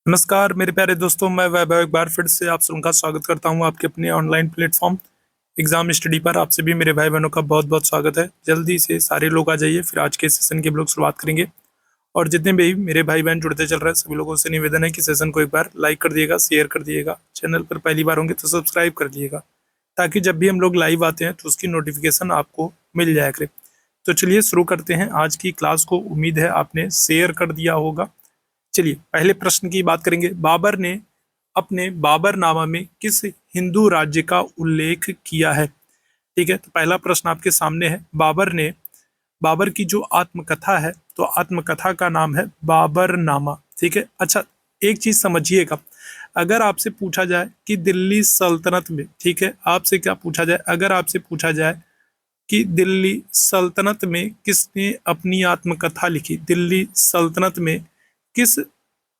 नमस्कार मेरे प्यारे दोस्तों, मैं वैभव एक बार फिर से आप सबका स्वागत करता हूं आपके अपने ऑनलाइन प्लेटफॉर्म एग्जाम स्टडी पर। आप सभी मेरे भाई बहनों का बहुत बहुत स्वागत है। जल्दी से सारे लोग आ जाइए, फिर आज के सेशन की हम लोग शुरुआत करेंगे। और जितने भी मेरे भाई बहन जुड़ते चल रहे हैं सभी लोगों से निवेदन है कि सेशन को एक बार लाइक कर दिएगा, शेयर कर दिएगा। चैनल पर पहली बार होंगे तो सब्सक्राइब कर दिएगा, ताकि जब भी हम लोग लाइव आते हैं तो उसकी नोटिफिकेशन आपको मिल जाया करे। तो चलिए शुरू करते हैं आज की क्लास को। उम्मीद है आपने शेयर कर दिया होगा। चलिए पहले प्रश्न की बात करेंगे। बाबर ने अपने बाबरनामा में किस हिंदू राज्य का उल्लेख किया है? ठीक है, तो पहला प्रश्न आपके सामने है। बाबर की जो आत्मकथा है, तो आत्मकथा का नाम है बाबरनामा। ठीक है, अच्छा एक चीज समझिएगा, अगर आपसे पूछा जाए कि दिल्ली सल्तनत में, ठीक है, आपसे क्या पूछा जाए, अगर आपसे पूछा जाए कि दिल्ली सल्तनत में किसने अपनी आत्मकथा लिखी, दिल्ली सल्तनत में किस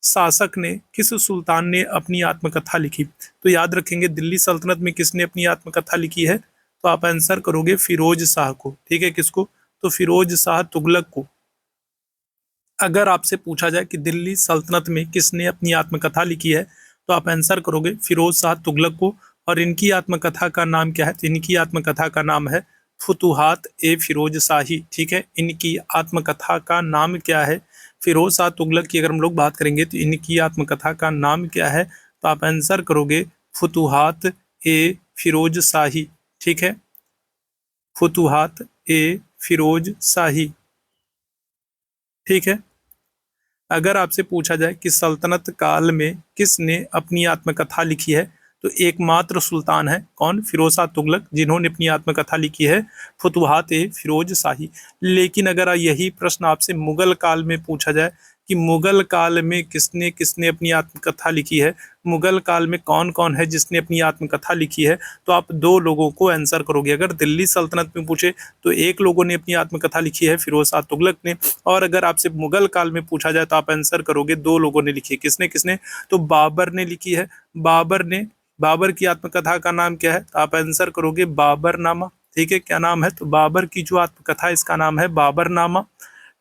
शासक ने, किस सुल्तान ने अपनी आत्मकथा लिखी, तो याद रखेंगे दिल्ली सल्तनत में किसने अपनी आत्मकथा लिखी है, तो आप आंसर करोगे फिरोज शाह को। ठीक है, किसको? तो फिरोज शाह तुगलक को। अगर आपसे पूछा जाए कि दिल्ली सल्तनत में किसने अपनी आत्मकथा लिखी है, तो आप आंसर करोगे फिरोज शाह तुगलक को। और इनकी आत्मकथा का नाम क्या है? तो इनकी आत्मकथा का नाम है फुतुहात ए फिरोज शाही। ठीक है, इनकी आत्मकथा का नाम क्या है? फिरोज शाह तुगलक की अगर हम लोग बात करेंगे तो इनकी आत्मकथा का नाम क्या है? तो आप आंसर करोगे फुतुहात ए फिरोज शाही। ठीक है, फुतुहात ए फिरोज शाही। ठीक है, अगर आपसे पूछा जाए कि सल्तनत काल में किसने अपनी आत्मकथा लिखी है, तो एकमात्र सुल्तान है कौन? फिरोज शाह तुगलक, जिन्होंने अपनी आत्मकथा लिखी है फुतुहात ए फिरोज शाही। लेकिन अगर यही प्रश्न आपसे मुगल काल में पूछा जाए कि मुगल काल में किसने किसने अपनी आत्मकथा लिखी है, मुगल काल में कौन कौन है जिसने अपनी आत्मकथा लिखी है, तो आप दो लोगों को आंसर करोगे। अगर दिल्ली सल्तनत में पूछे तो एक लोगों ने अपनी आत्मकथा लिखी है, फिरोज शाह तुगलक ने। और अगर आपसे मुगल काल में पूछा जाए तो आप आंसर करोगे दो लोगों ने लिखी है। किसने किसने? तो बाबर ने लिखी है। बाबर की आत्मकथा का नाम क्या है? तो आप आंसर करोगे बाबरनामा। ठीक है, क्या नाम है? तो बाबर की जो आत्मकथा है इसका नाम है बाबरनामा।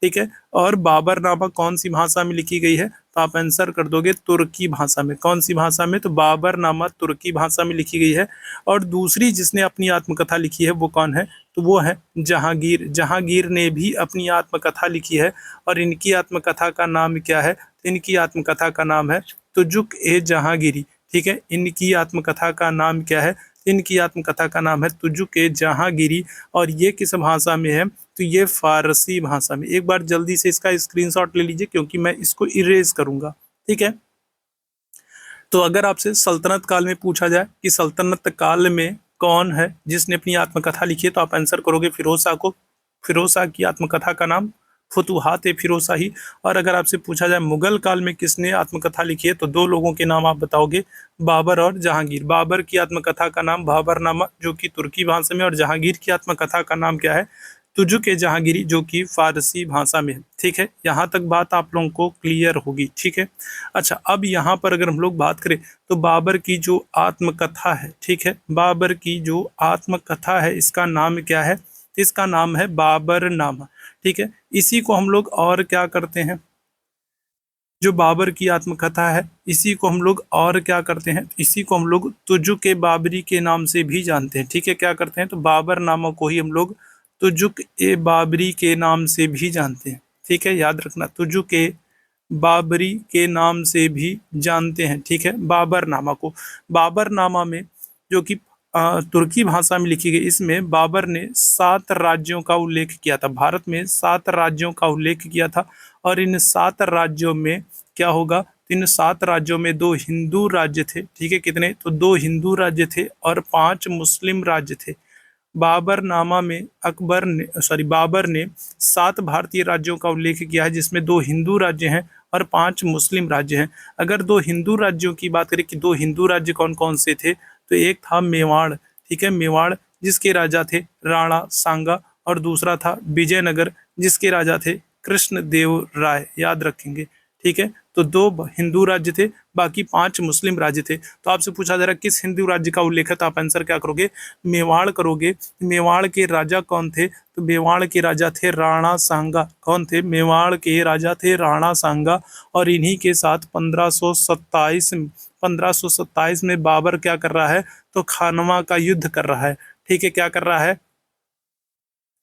ठीक है, और बाबरनामा कौन सी भाषा में लिखी गई है? तो आप आंसर कर दोगे तुर्की भाषा में। कौन सी भाषा में? तो बाबरनामा तुर्की भाषा में लिखी गई है। और दूसरी जिसने अपनी आत्मकथा लिखी है वो कौन है? तो वो है जहांगीर। जहांगीर ने भी अपनी आत्मकथा लिखी है। और इनकी आत्मकथा का नाम क्या है? इनकी आत्मकथा का नाम है तुजुक ए जहांगीरी। ठीक है, इनकी आत्मकथा का नाम क्या है? इनकी आत्मकथा का नाम है तुजुक ए जहांगीरी। और ये किस भाषा में है? तो ये फारसी भाषा में। एक बार जल्दी से इसका स्क्रीनशॉट ले लीजिए, क्योंकि मैं इसको इरेज करूंगा। ठीक है, तो अगर आपसे सल्तनत काल में पूछा जाए कि सल्तनत काल में कौन है जिसने अपनी आत्मकथा लिखी है, तो आप आंसर करोगे फिरोज शाह को। फिरोज शाह की आत्मकथा का नाम फुतुहात ए फिरोज शाही। और अगर आपसे पूछा जाए मुगल काल में किसने आत्मकथा लिखी है, तो दो लोगों के नाम आप बताओगे, बाबर और जहांगीर। बाबर की आत्मकथा का नाम बाबरनामा, जो कि तुर्की भाषा में, और जहांगीर की आत्मकथा का नाम क्या है? तुजुक ए जहांगीरी, जो कि फारसी भाषा में है। ठीक है, यहाँ तक बात आप लोगों को क्लियर होगी। ठीक है, अच्छा अब यहाँ पर अगर हम लोग बात करें तो बाबर की जो आत्मकथा है, ठीक है, बाबर की जो आत्मकथा है इसका नाम क्या है? इसका नाम है बाबरनामा। ठीक है, इसी को हम लोग और क्या करते हैं, जो बाबर की आत्मकथा है इसी को हम लोग और क्या करते हैं, इसी को हम लोग तुजुक ए बाबरी के नाम से भी जानते हैं। ठीक है, क्या करते हैं, तो बाबरनामा को ही हम लोग तुजुक ए बाबरी के नाम से भी जानते हैं। ठीक है, याद रखना, तुजुक ए बाबरी के नाम से भी जानते हैं। ठीक है, बाबरनामा को। बाबरनामा में जो कि तुर्की भाषा में लिखी गई, इसमें बाबर ने 7 राज्यों का उल्लेख किया था। भारत में 7 राज्यों का उल्लेख किया था। और इन 7 राज्यों में क्या होगा, इन 7 राज्यों में 2 हिंदू राज्य थे। ठीक है, कितने? तो 2 हिंदू राज्य थे और 5 मुस्लिम राज्य थे। बाबरनामा में बाबर ने 7 भारतीय राज्यों का उल्लेख किया है, जिसमें 2 हिंदू राज्य हैं और 5 मुस्लिम राज्य हैं। अगर 2 हिंदू राज्यों की बात करें कि 2 हिंदू राज्य कौन कौन से थे, तो एक था मेवाड़। ठीक है, मेवाड़ जिसके राजा थे राणा सांगा, और दूसरा था विजयनगर जिसके राजा थे कृष्ण देव राय। याद रखेंगे। ठीक है, तो 2 हिंदू राज्य थे, बाकी 5 मुस्लिम राज्य थे। तो आपसे पूछा जा रहा है किस हिंदू राज्य का उल्लेख है, तो आप आंसर क्या करोगे, मेवाड़ करोगे। मेवाड़ के राजा कौन थे, तो मेवाड़ के राजा थे राणा सांगा। कौन थे, मेवाड़ के राजा थे राणा सांगा। और इन्हीं के साथ 1527 में बाबर क्या कर रहा है, तो खानवा का युद्ध कर रहा है। ठीक है, क्या कर रहा है,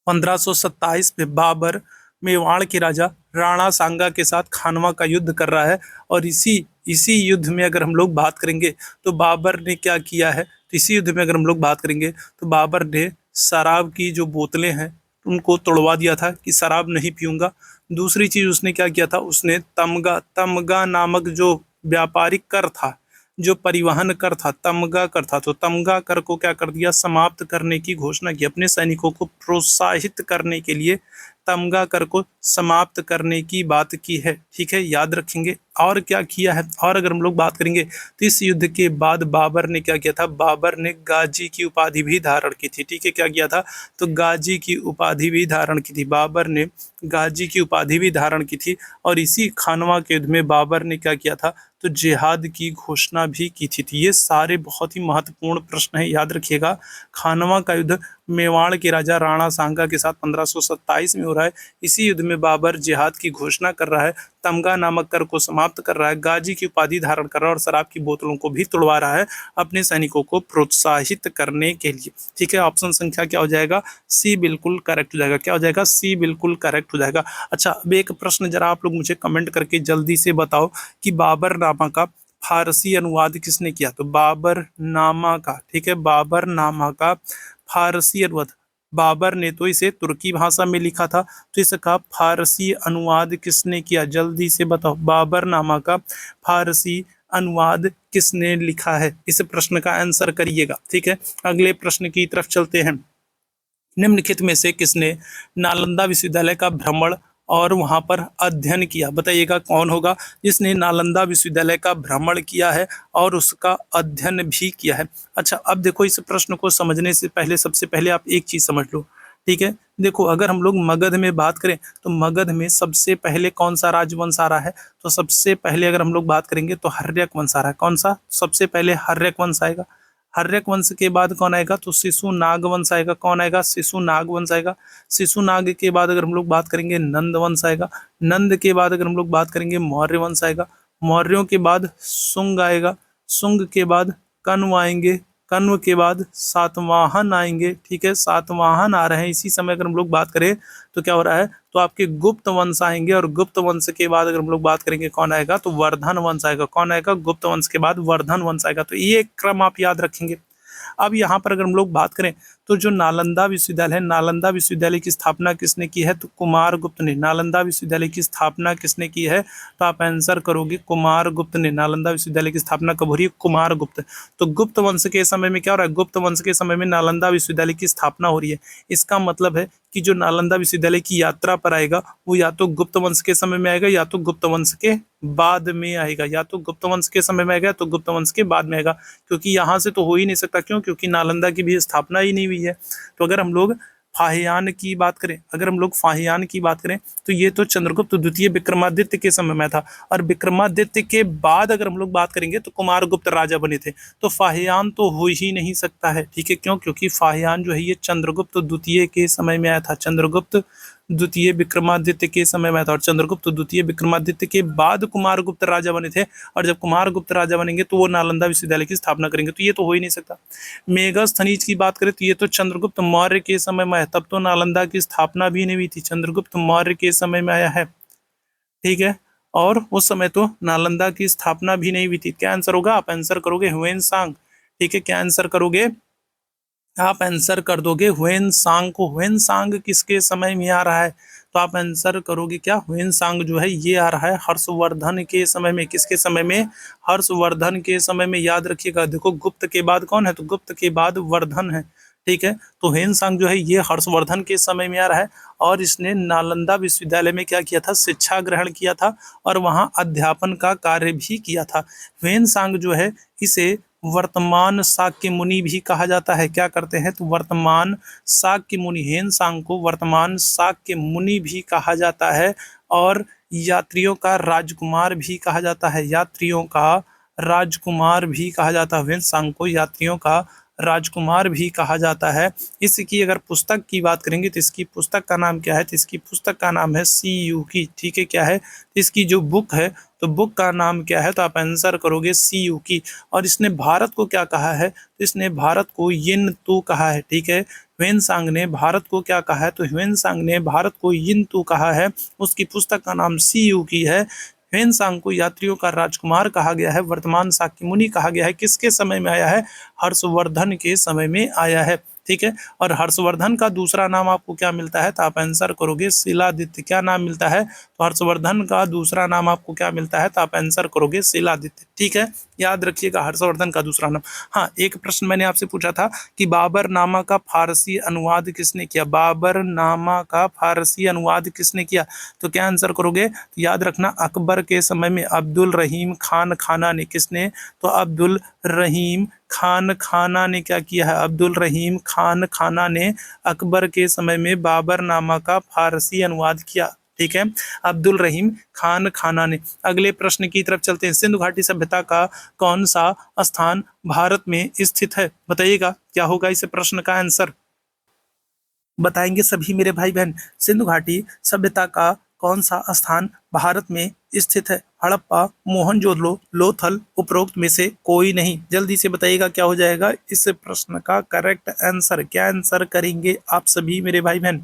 1527 में बाबर मेवाड़ के राजा राणा सांगा के साथ खानवा का युद्ध कर रहा है। और इसी इसी युद्ध में अगर हम लोग बात करेंगे तो बाबर ने क्या किया है, तो इसी युद्ध में अगर हम लोग बात करेंगे तो बाबर ने शराब की जो बोतलें हैं उनको तोड़वा दिया था कि शराब नहीं पीऊंगा। दूसरी चीज उसने क्या किया था, उसने तमगा तमगा नामक जो व्यापारिक कर था, जो परिवहन कर था, तमगा कर था, तो तमगा कर को क्या कर दिया, समाप्त करने की घोषणा की। अपने सैनिकों को प्रोत्साहित करने के लिए तमगा कर को समाप्त करने की बात की है। ठीक है, याद रखेंगे। और क्या किया है, और अगर हम लोग बात करेंगे तो इस युद्ध के बाद बाबर ने क्या किया था, बाबर ने गाजी की उपाधि भी धारण की थी। ठीक है, क्या किया था, तो गाजी की उपाधि भी धारण की थी। बाबर ने गाजी की उपाधि भी धारण की थी। और इसी खानवा के युद्ध में बाबर ने क्या किया था, तो जिहाद की घोषणा भी की थी। तो ये सारे बहुत ही महत्वपूर्ण प्रश्न है, याद रखिएगा। खानवा का युद्ध मेवाड़ के राजा राणा सांगा के साथ 1527 में हो रहा है। इसी युद्ध में बाबर जिहाद की घोषणा कर रहा है, तमगा नामक कर को समाप्त कर रहा है, गाजी की उपाधि धारण कर रहा है और शराब की बोतलों को भी तोड़वा रहा है अपने सैनिकों को प्रोत्साहित करने के लिए। ठीक है, ऑप्शन संख्या क्या हो जाएगा, सी बिल्कुल करेक्ट हो जाएगा। क्या हो जाएगा, सी बिल्कुल करेक्ट हो जाएगा। अच्छा, अब एक प्रश्न जरा आप लोग मुझे कमेंट करके जल्दी से बताओ कि बाबर नामा का फारसी अनुवाद किसने किया, तो बाबर नामा का, ठीक है, बाबर नामा का फारसी अनुवाद, बाबर ने तो इसे तुर्की भाषा में लिखा था, तो इसका फारसी अनुवाद किसने किया, जल्दी से बताओ, बाबर नामा का फारसी अनुवाद किसने लिखा है, इस प्रश्न का आंसर करिएगा। ठीक है, अगले प्रश्न की तरफ चलते हैं। निम्नलिखित में से किसने नालंदा विश्वविद्यालय का भ्रमण और वहां पर अध्ययन किया, बताइएगा कौन होगा जिसने नालंदा विश्वविद्यालय का भ्रमण किया है और उसका अध्ययन भी किया है। अच्छा, अब देखो, इस प्रश्न को समझने से पहले सबसे पहले आप एक चीज समझ लो। ठीक है, देखो, अगर हम लोग मगध में बात करें तो मगध में सबसे पहले कौन सा राजवंश आ रहा है, तो सबसे पहले अगर हम लोग बात करेंगे तो हर्यक वंश आ रहा है। कौन सा, सबसे पहले हर्यक वंश आएगा। हर्यक वंश के बाद कौन आएगा, तो शिशु नाग वंश आएगा। कौन आएगा, शिशु नाग वंश आएगा। शिशु नाग के बाद अगर हम लोग बात करेंगे नंद वंश आएगा। नंद के बाद अगर हम लोग बात करेंगे मौर्य वंश आएगा। मौर्यों के बाद शुंग आएगा। शुंग के बाद कण्व आएंगे। कण्व के बाद सातवाहन आएंगे। ठीक है, सातवाहन आ रहे हैं। इसी समय अगर हम लोग बात करें तो क्या हो रहा है, तो आपके गुप्त वंश आएंगे। और गुप्त वंश के बाद अगर हम लोग बात करेंगे कौन आएगा, तो वर्धन वंश आएगा। कौन आएगा, गुप्त वंश के बाद वर्धन वंश आएगा। तो ये क्रम आप याद रखेंगे। अब यहाँ पर अगर हम लोग बात करें तो जो नालंदा विश्वविद्यालय है, नालंदा विश्वविद्यालय की स्थापना किसने की है, तो कुमारगुप्त ने। नालंदा विश्वविद्यालय की स्थापना किसने की है, तो आप आंसर करोगे कुमारगुप्त ने। नालंदा विश्वविद्यालय की स्थापना कब हो रही है, कुमारगुप्त। तो गुप्त वंश के समय में क्या हो रहा है, गुप्त वंश के समय में नालंदा विश्वविद्यालय की स्थापना हो रही है। इसका मतलब है कि जो नालंदा विश्वविद्यालय की यात्रा पर आएगा वो या तो गुप्त वंश के समय में आएगा या तो गुप्त वंश के बाद में आएगा। या तो गुप्त वंश के समय में आएगा तो गुप्त वंश के बाद में आएगा, क्योंकि यहाँ से तो हो ही नहीं सकता। क्यों, क्योंकि नालंदा की भी स्थापना ही नहीं हुई है। तो अगर हम लोग फाहियान की बात करें, अगर हम लोग फाहियान की बात करें तो ये तो चंद्रगुप्त द्वितीय विक्रमादित्य के समय में था। और विक्रमादित्य के बाद अगर हम लोग बात करेंगे तो कुमारगुप्त राजा बने थे। तो फाहियान तो हो ही नहीं सकता है। ठीक है, क्यों, क्योंकि फाहियान जो है ये चंद्रगुप्त द्वितीय के समय में आया था। चंद्रगुप्त द्वितीय विक्रमादित्य के समय में था। और चंद्रगुप्त द्वितीय विक्रमादित्य के बाद कुमारगुप्त राजा बने थे। और जब कुमारगुप्त राजा बनेंगे तो वो नालंदा विश्वविद्यालय की स्थापना करेंगे। तो ये तो हो ही नहीं सकता। मेगास्थनीज की बात करें तो ये तो चंद्रगुप्त मौर्य के समय में है, तब तो नालंदा की स्थापना भी नहीं हुई थी। चंद्रगुप्त मौर्य के समय में आया है। ठीक है, और उस समय तो नालंदा की स्थापना भी नहीं हुई थी। क्या आंसर होगा, आप आंसर करोगे ह्वेन-सांग। ठीक है, क्या आंसर करोगे, आप आंसर कर दोगे ह्वेन-सांग को। ह्वेन-सांग किसके समय में आ रहा है, तो आप आंसर करोगे क्या, ह्वेन-सांग जो है ये आ रहा है हर्षवर्धन के समय में। किसके समय में, हर्षवर्धन के समय में। याद रखिएगा, देखो गुप्त के बाद कौन है, तो गुप्त के बाद वर्धन है। ठीक है, तो ह्वेन-सांग जो है ये हर्षवर्धन के समय में आ रहा है। और इसने नालंदा विश्वविद्यालय में क्या किया था, शिक्षा ग्रहण किया था और वहाँ अध्यापन का कार्य भी किया था। ह्वेन-सांग जो है इसे वर्तमान शाक्य मुनि भी कहा जाता है। क्या करते हैं, तो वर्तमान शाक्य मुनि, ह्वेन-सांग को वर्तमान शाक्य मुनि भी कहा जाता है। और यात्रियों का राजकुमार भी कहा जाता है, यात्रियों का राजकुमार भी कहा जाता है, ह्वेनसांग को यात्रियों का राजकुमार भी कहा जाता है। इसकी अगर पुस्तक की बात करेंगे तो इसकी पुस्तक का नाम क्या है, तो इसकी पुस्तक का नाम है सी यू की, ठीक है, क्या है, इसकी जो बुक है तो बुक का नाम क्या है, तो आप आंसर करोगे सी यू की। और इसने भारत को क्या कहा है, तो इसने भारत को यिन तू कहा है, ठीक है, ह्वेनसांग ने भारत को क्या कहा है, तो ह्वेनसांग ने भारत को यिन तू कहा है। उसकी पुस्तक का नाम सी यू की है। ह्वेनसांग को यात्रियों का राजकुमार कहा गया है, वर्तमान शाक्य मुनि कहा गया है, किसके समय में आया है, हर्षवर्धन के समय में आया है, ठीक है। और हर्षवर्धन का दूसरा नाम आपको क्या मिलता है, तो आप आंसर करोगे शिलादित्य। क्या नाम मिलता है, तो हर्षवर्धन का दूसरा नाम आपको क्या मिलता है, तो आप आंसर करोगे शिलादित्य, ठीक है, याद रखिएगा हर्षवर्धन का दूसरा नाम। हाँ, एक प्रश्न मैंने आपसे पूछा था कि बाबरनामा का फारसी अनुवाद किसने किया, बाबरनामा का फारसी अनुवाद किसने किया, तो क्या आंसर करोगे, तो याद रखना अकबर के समय में अब्दुल रहीम खान खाना ने, किसने, तो अब्दुल रहीम खान खाना ने क्या किया है, अब्दुल रहीम खान खाना ने अकबर के समय में बाबरनामा का फारसी अनुवाद किया, ठीक है, अब्दुल रहीम खान खाना ने। अगले प्रश्न की तरफ चलते हैं। सिंधु घाटी सभ्यता का कौन सा स्थान भारत में स्थित है, बताइएगा क्या होगा इस प्रश्न का आंसर, बताएंगे सभी मेरे भाई बहन। सिंधु घाटी सभ्यता का कौन सा स्थान भारत में स्थित है, हड़प्पा, मोहनजोदड़ो, लोथल, उपरोक्त में से कोई नहीं। जल्दी से बताइएगा क्या हो जाएगा इस प्रश्न का करेक्ट आंसर, क्या आंसर करेंगे आप सभी मेरे भाई बहन,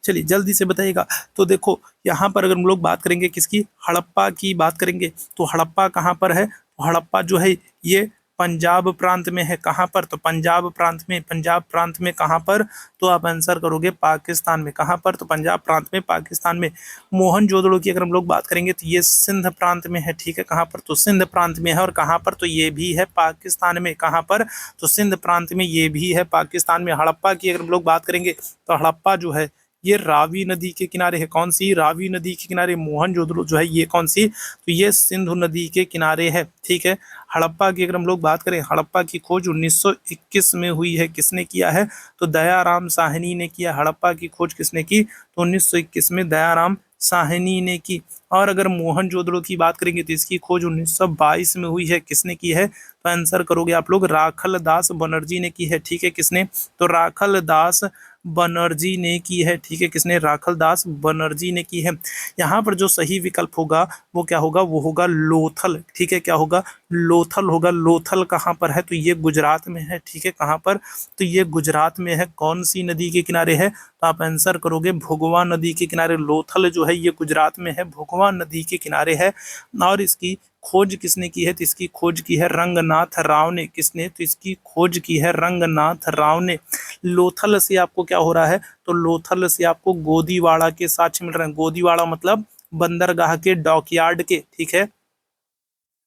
चलिए जल्दी से बताइएगा। तो देखो यहाँ पर अगर हम लोग बात करेंगे किसकी, हड़प्पा की बात करेंगे, तो हड़प्पा कहाँ पर है, तो हड़प्पा जो है ये पंजाब प्रांत में है, कहाँ पर, तो पंजाब प्रांत में, पंजाब प्रांत में कहाँ पर, तो आप आंसर करोगे पाकिस्तान में, कहाँ पर, तो पंजाब प्रांत में, पाकिस्तान में। मोहनजोदड़ो की अगर हम लोग बात करेंगे तो ये सिंध प्रांत में है, ठीक है, कहाँ पर, तो सिंध प्रांत में है, और कहाँ पर, तो ये भी है पाकिस्तान में, कहाँ पर, तो सिंध प्रांत में, ये भी है पाकिस्तान में। हड़प्पा की अगर हम लोग बात करेंगे तो हड़प्पा जो है ये रावी नदी के किनारे है, कौन सी, रावी नदी के किनारे। मोहनजोदड़ो जो है ये कौन सी, तो ये सिंधु नदी के किनारे है, ठीक है। हड़प्पा की अगर हम लोग बात करें, हड़प्पा की खोज 1921 में हुई है, किसने किया है, तो दयाराम साहनी ने किया। हड़प्पा की खोज किसने की, तो 1921 में दयाराम साहनी ने की। और अगर मोहनजोदड़ो की बात करेंगे तो इसकी खोज 1922 में हुई है, किसने की है, तो आंसर करोगे आप लोग राखल दास बनर्जी ने की है, ठीक है, किसने, तो राखल दास बनर्जी ने की है, ठीक है, किसने, राखल दास बनर्जी ने की है। यहाँ पर जो सही विकल्प होगा वो क्या होगा, वो होगा लोथल, ठीक है, क्या होगा, लोथल होगा। लोथल कहाँ पर है, तो ये गुजरात में है, ठीक है, कहाँ पर, तो ये गुजरात में है। कौन सी नदी के किनारे है, तो आप आंसर करोगे भोगवा नदी के किनारे। लोथल जो है ये गुजरात में है, भोगवा नदी के किनारे है। और इसकी खोज किसने की है, तो इसकी खोज की है रंगनाथ राव ने, किसने, तो इसकी खोज की है रंगनाथ राव ने। लोथल से आपको क्या हो रहा है, तो लोथल से आपको गोदीवाड़ा के साक्ष्य मिल रहे हैं। गोदीवाड़ा मतलब बंदरगाह के डॉकयार्ड के, ठीक है,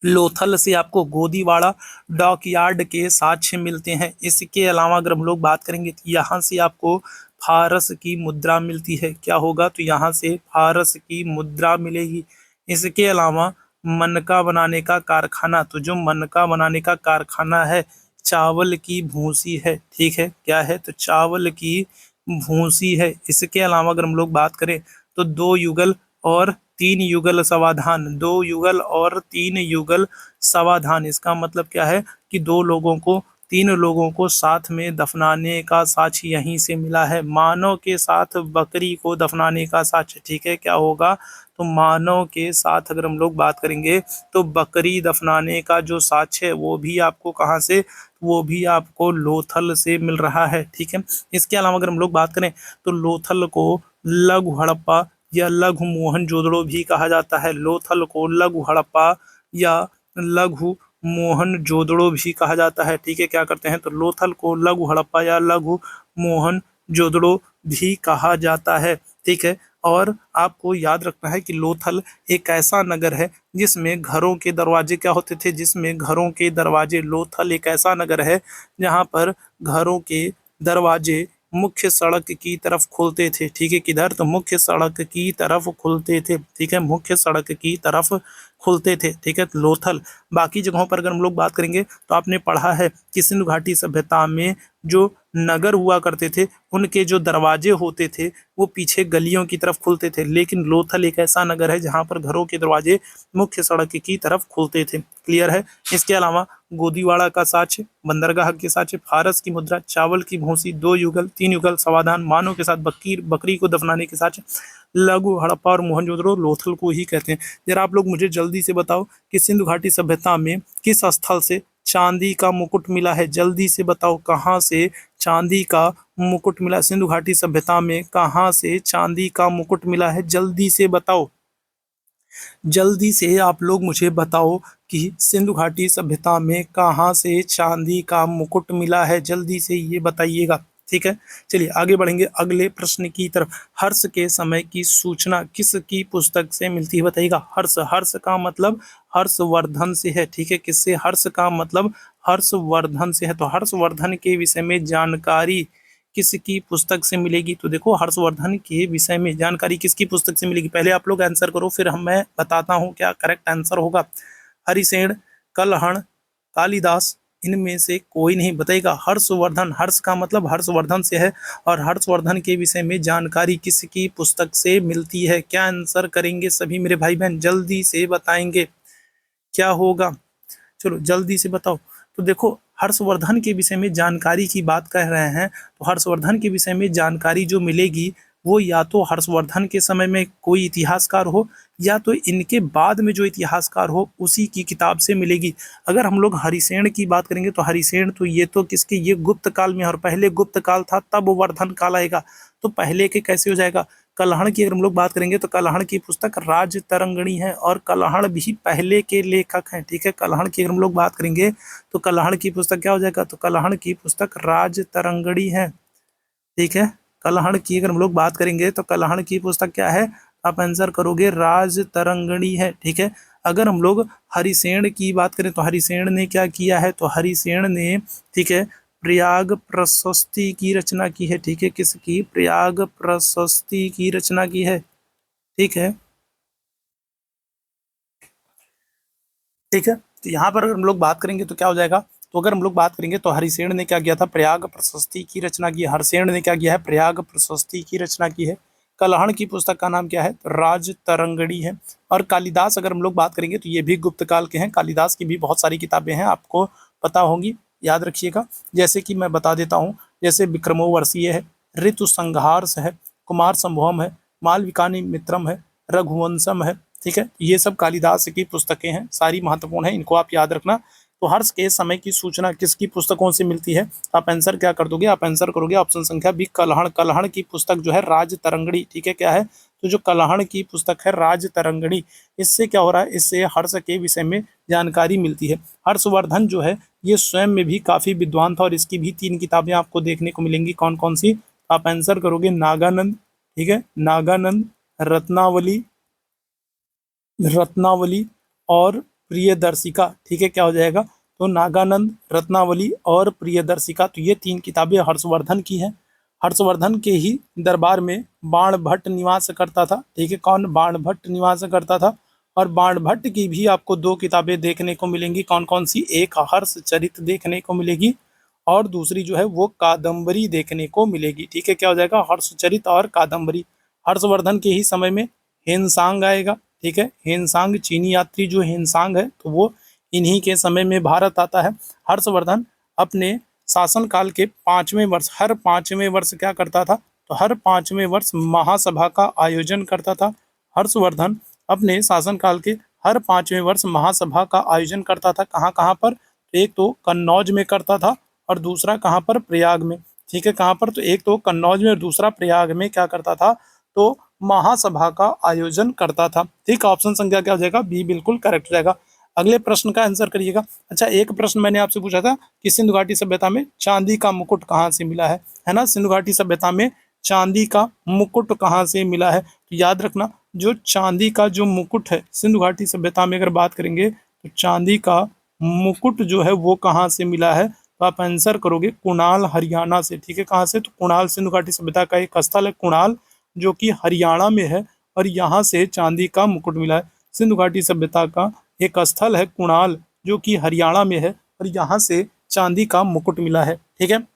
लोथल से आपको गोदीवाड़ा डॉकयार्ड के साक्ष्य मिलते हैं। इसके अलावा अगर हम लोग बात करेंगे तो यहाँ से आपको फारस की मुद्रा मिलती है, क्या होगा, तो यहाँ से फारस की मुद्रा मिलेगी। इसके अलावा मनका बनाने का कारखाना, तो जो मनका बनाने का कारखाना है चावल की भूसी है, ठीक है, क्या है, तो चावल की भूसी है। इसके अलावा अगर हम लोग बात करें तो 2 युगल और 3 युगल समाधान, 2 युगल और 3 युगल समाधान, इसका मतलब क्या है कि 2 लोगों को 3 लोगों को साथ में दफनाने का साक्ष्य यहीं से मिला है। मानव के साथ बकरी को दफनाने का साक्ष्य, ठीक है, क्या होगा, तो मानव के साथ अगर हम लोग बात करेंगे तो बकरी दफनाने का जो साक्ष्य है वो भी आपको कहाँ से, वो भी आपको लोथल से मिल रहा है, ठीक है। इसके अलावा अगर हम लोग बात करें तो लोथल को लघु हड़प्पा या लघु मोहनजोदड़ो भी कहा जाता है। लोथल को लघु हड़प्पा या लघु मोहनजोदड़ो भी कहा जाता है, ठीक है, क्या करते हैं, तो लोथल को लघु हड़प्पा या लघु मोहनजोदड़ो भी कहा जाता है, ठीक है। और आपको याद रखना है कि लोथल एक ऐसा नगर है जिसमें घरों के दरवाजे क्या होते थे, जिसमें घरों के दरवाजे, लोथल एक ऐसा नगर है जहां पर घरों के दरवाजे मुख्य सड़क की तरफ खुलते थे, ठीक है, किधर, तो मुख्य सड़क की तरफ खुलते थे, ठीक है, मुख्य सड़क की तरफ खुलते थे, ठीक है, लोथल। बाकी जगहों पर अगर हम लोग बात करेंगे तो आपने पढ़ा है कि सिंधु घाटी सभ्यता में जो नगर हुआ करते थे उनके जो दरवाजे होते थे वो पीछे गलियों की तरफ खुलते थे, लेकिन लोथल एक ऐसा नगर है जहां पर घरों के दरवाजे मुख्य सड़क की तरफ खुलते थे। क्लियर है। इसके अलावा गोदीवाड़ा का साक्ष्य, बंदरगाह के साक्ष्य, फारस की मुद्रा, चावल की भूसी, 2 युगल 3 युगल समाधान, मानव के साथ बकरी को दफनाने के साक्ष्य, लघु हड़प्पा और मोहनजोदड़ो लोथल को ही कहते हैं। जरा आप लोग मुझे जल्दी से बताओ कि सिंधु घाटी सभ्यता में किस स्थल से चांदी का मुकुट मिला है? जल्दी से बताओ कहाँ से चांदी का मुकुट मिला? सिंधु घाटी सभ्यता में कहाँ से चांदी का मुकुट मिला है? जल्दी से बताओ, जल्दी से आप लोग मुझे बताओ कि सिंधु घाटी सभ्यता में कहाँ से चांदी का मुकुट मिला है? जल्दी से ये बताइएगा, ठीक है। चलिए आगे बढ़ेंगे अगले प्रश्न की तरफ। हर्ष के समय की सूचना किसकी पुस्तक से मिलती है बताइएगा? हर्ष, हर्ष का मतलब हर्षवर्धन से है, ठीक है। किससे? हर्ष का मतलब हर्षवर्धन से है। तो हर्षवर्धन के विषय में जानकारी किसकी पुस्तक से मिलेगी? तो देखो हर्षवर्धन के विषय में जानकारी किसकी पुस्तक से मिलेगी? पहले आप लोग आंसर करो, फिर मैं बताता हूँ क्या करेक्ट आंसर होगा। हरिसेन, कलहण, कालिदास, इनमें से कोई नहीं। बताइएगा हर्षवर्धन, हर्ष का मतलब हर्षवर्धन से है और हर्षवर्धन के विषय में जानकारी किसकी पुस्तक से मिलती है? क्या आंसर करेंगे सभी मेरे भाई बहन? जल्दी से बताएंगे क्या होगा? चलो जल्दी से बताओ। तो देखो हर्षवर्धन के विषय में जानकारी की बात कर रहे हैं, तो हर्षवर्धन के विषय में जानकारी जो मिलेगी वो या तो हर्षवर्धन के समय में कोई इतिहासकार हो या तो इनके बाद में जो इतिहासकार हो उसी की किताब से मिलेगी। अगर हम लोग हरिसेन की बात करेंगे तो हरिसेन तो ये तो किसके, ये गुप्त काल में, और पहले गुप्त काल था तब वर्धन काल आएगा, तो पहले के कैसे हो जाएगा? कलहण की अगर हम लोग बात करेंगे तो कलहण की पुस्तक राज तरंगिणी है और कलहण भी पहले के लेखक हैं, ठीक है। कलहण की अगर हम लोग बात करेंगे तो कलहण की पुस्तक क्या हो जाएगा? तो कलहण की पुस्तक राज तरंगिणी है, ठीक है। कलहण की अगर हम लोग बात करेंगे तो कलहण की पुस्तक क्या है? आप आंसर करोगे राज तरंगिणी है, ठीक है। अगर हम लोग हरिसेन की बात करें तो हरिसेन ने क्या किया है? तो हरिसेन ने, ठीक है, प्रयाग प्रशस्ति की रचना की है, ठीक है। किसकी? प्रयाग प्रशस्ति की रचना की है, ठीक है, ठीक है। तो यहाँ पर अगर हम लोग बात करेंगे तो क्या हो जाएगा? तो अगर हम लोग बात करेंगे तो हरिसेन ने क्या किया था? प्रयाग प्रशस्ति की रचना की है। हरिसेन ने क्या किया है? प्रयाग प्रशस्ति की रचना की है। कलहण की पुस्तक का नाम क्या है? तो राज तरंगिणी है। और कालिदास अगर हम लोग बात करेंगे तो ये भी गुप्त काल के हैं। कालिदास की भी बहुत सारी किताबें हैं, आपको पता होंगी, याद रखिएगा। जैसे कि मैं बता देता हूँ, जैसे विक्रमोर्वशीय है, ऋतु संहार्स है, कुमार संभवम है, मालविकानी मित्रम है, रघुवंशम है, ठीक है। ये सब कालिदास की पुस्तकें हैं, सारी महत्वपूर्ण है, इनको आप याद रखना। तो हर्ष के समय की सूचना किसकी पुस्तकों से मिलती है? आप आंसर क्या कर दोगे? आप आंसर करोगे ऑप्शन संख्या बी, कलहण। कलहण की पुस्तक जो है राज तरंगिणी, ठीक है, क्या है? तो जो कलहण की पुस्तक है राज तरंगिणी, इससे क्या हो रहा है? इससे हर्ष के विषय में जानकारी मिलती है। हर्षवर्धन जो है ये स्वयं में भी काफी विद्वान था और इसकी भी 3 किताबें आपको देखने को मिलेंगी। कौन कौन सी? आप आंसर करोगे नागानंद, ठीक है, नागानंद, रत्नावली, रत्नावली और प्रियदर्शिका, ठीक है, क्या हो जाएगा? तो नागानंद, रत्नावली और प्रियदर्शिका, तो ये 3 किताबें हर्षवर्धन की हैं। हर्षवर्धन के ही दरबार में बाणभट्ट निवास करता था, ठीक है। कौन? बाणभट्ट निवास करता था। और बाणभट्ट की भी आपको 2 किताबें देखने को मिलेंगी। कौन कौन सी? एक हर्षचरित देखने को मिलेगी और दूसरी जो है वो कादम्बरी देखने को मिलेगी, ठीक है, क्या हो जाएगा? हर्षचरित और कादम्बरी। हर्षवर्धन के ही समय में हेनसांग आएगा, ठीक है। हेनसांग चीनी यात्री जो हेनसांग है तो वो इन्हीं के समय में भारत आता है। हर्षवर्धन अपने शासनकाल के 5वें वर्ष, हर 5वें वर्ष क्या करता था? तो हर 5वें वर्ष महासभा का आयोजन करता था। हर्षवर्धन अपने शासनकाल के हर 5वें वर्ष महासभा का आयोजन करता था। कहाँ कहाँ पर? एक तो कन्नौज में करता था और दूसरा कहाँ पर? प्रयाग में, ठीक है। कहाँ पर? तो एक तो कन्नौज में और दूसरा प्रयाग में क्या करता था? तो महासभा का आयोजन करता था, ठीक। ऑप्शन संख्या क्या हो जाएगा? बी बिल्कुल करेक्ट हो जाएगा। अगले प्रश्न का आंसर करिएगा। अच्छा, एक प्रश्न मैंने आपसे पूछा था कि सिंधु घाटी सभ्यता में चांदी का मुकुट कहाँ से मिला है ना? सिंधु घाटी सभ्यता में चांदी का मुकुट कहाँ से मिला है? तो याद रखना, जो चांदी का जो मुकुट है सिंधु घाटी सभ्यता में अगर बात करेंगे तो चांदी का मुकुट जो है वो कहाँ से मिला है? तो आप आंसर करोगे कुणाल, हरियाणा से, ठीक है। कहाँ से? तो कुणाल सिंधु घाटी सभ्यता का एक स्थल है कुणाल, जो कि हरियाणा में है और यहाँ से चांदी का मुकुट मिला है। सिंधु घाटी सभ्यता का एक स्थल है कुणाल, जो कि हरियाणा में है, और यहाँ से चांदी का मुकुट मिला है। ठीक है।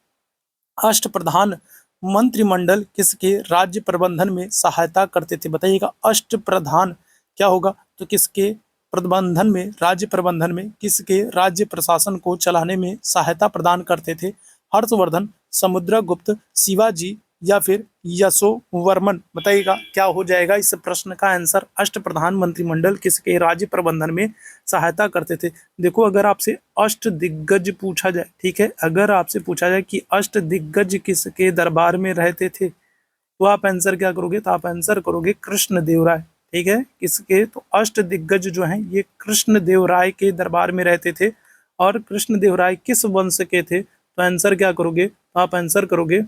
अष्टप्रधान मंत्रिमंडल किसके राज्य प्रबंधन में सहायता करते थे? बताइएगा, अष्टप्रधान क्या होगा? तो किसके प्रबंधन में, राज्य प्रबंधन में, किसके राज्य प्रशासन को चलाने में सहायता प्रदान करते थे? हर्षवर्धन, समुद्रगुप्त, शिवाजी या फिर यशोवर्मन? बताइएगा क्या हो जाएगा इस प्रश्न का आंसर। अष्टप्रधान मंत्रिमंडल किसके राज्य प्रबंधन में सहायता करते थे? देखो, अगर आपसे अष्ट दिग्गज पूछा जाए, ठीक है, अगर आपसे पूछा जाए कि अष्ट दिग्गज किसके दरबार में रहते थे, तो आप आंसर क्या करोगे? तो आप आंसर करोगे कृष्णदेवराय। ठीक है, किसके? तो अष्ट दिग्गज जो हैं ये कृष्णदेवराय के दरबार में रहते थे। और कृष्णदेवराय किस वंश के थे? तो आंसर क्या करोगे? तो आप आंसर करोगे,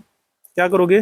क्या करोगे?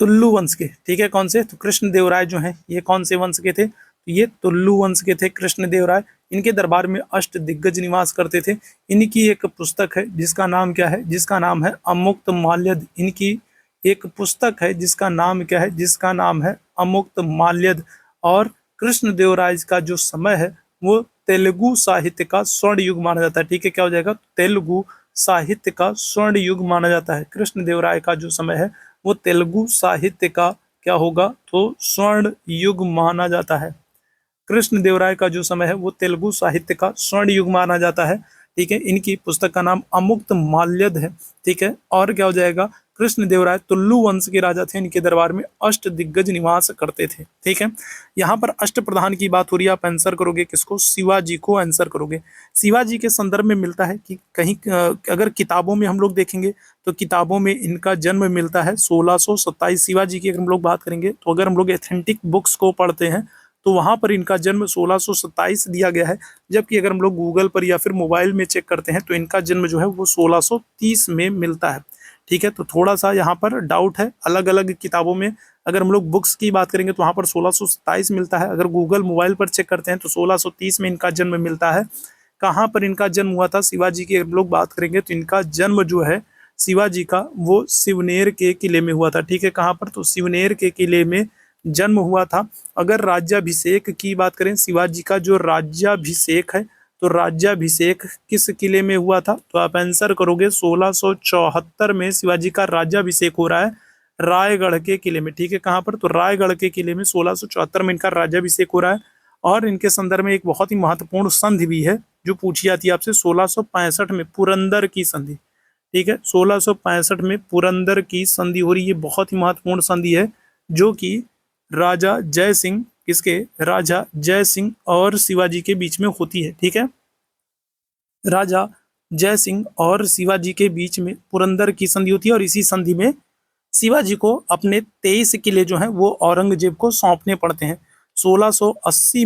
तुल्लु वंश के। ठीक है, कौन से? तो कृष्णदेवराय जो हैं ये कौन से वंश के थे? तो ये तुल्लु वंश के थे कृष्णदेवराय। इनके दरबार में अष्ट दिग्गज निवास करते थे। इनकी एक पुस्तक है जिसका नाम क्या है? जिसका नाम है अमुक्त माल्यद। इनकी एक पुस्तक है जिसका नाम क्या है? जिसका नाम है अमुक्त माल्यद। और कृष्णदेवराय का जो समय है वो तेलुगु साहित्य का स्वर्ण युग माना जाता है। ठीक है, क्या हो जाएगा? तेलुगु साहित्य का स्वर्ण युग माना जाता है। कृष्णदेवराय का जो समय है वो तेलुगु साहित्य का क्या होगा? तो स्वर्ण युग माना जाता है। कृष्णदेवराय का जो समय है वो तेलुगु साहित्य का स्वर्ण युग माना जाता है। ठीक है, इनकी पुस्तक का नाम अमुक्त माल्यद है। ठीक है, और क्या हो जाएगा? कृष्णदेवराय तुल्लु वंश के राजा थे। इनके दरबार में अष्ट दिग्गज निवास करते थे। ठीक है, यहाँ पर अष्टप्रधान की बात हो रही है। आप आंसर करोगे किसको? शिवाजी को आंसर करोगे। शिवाजी के संदर्भ में मिलता है कि कहीं अगर किताबों में हम लोग देखेंगे तो किताबों में इनका जन्म मिलता है 1627। शिवाजी की अगर हम लोग बात करेंगे तो अगर हम लोग एथेंटिक बुक्स को पढ़ते हैं तो वहां पर इनका जन्म 1627 दिया गया है। जबकि अगर हम लोग गूगल पर या फिर मोबाइल में चेक करते हैं तो इनका जन्म जो है वो 1630 में मिलता है। ठीक है, तो थोड़ा सा यहाँ पर डाउट है। अलग अलग किताबों में अगर हम लोग बुक्स की बात करेंगे तो वहाँ पर 1627 मिलता है। अगर गूगल मोबाइल पर चेक करते हैं तो 1630 में इनका जन्म मिलता है। कहाँ पर इनका जन्म हुआ था शिवाजी की अगर लोग बात करेंगे तो इनका जन्म जो है शिवाजी का वो सिवनेर के किले में हुआ था। ठीक है, कहाँ पर? तो सिवनेर के किले में जन्म हुआ था। अगर राज्याभिषेक की बात करें, शिवाजी का जो राज्याभिषेक है तो राज्याभिषेक किस किले में हुआ था? तो आप आंसर करोगे 1674 में शिवाजी का राज्याभिषेक हो रहा है रायगढ़ के किले में। ठीक है, कहाँ पर? तो रायगढ़ के किले में 1674 में इनका राज्याभिषेक हो रहा है। और इनके संदर्भ में एक बहुत ही महत्वपूर्ण संधि भी है जो पूछी जाती है आपसे 1665 में, पुरंदर की संधि। ठीक है, 1665 में पुरंदर की संधि हो रही है। बहुत ही महत्वपूर्ण संधि है जो कि राजा जय सिंह, किसके? राजा जय सिंह और शिवाजी के बीच में होती है। ठीक है, राजा जय सिंह और शिवाजी के बीच में पुरंदर की संधि होती है। और इसी संधि में शिवाजी को अपने 23 किले जो हैं वो औरंगजेब को सौंपने पड़ते हैं। 1680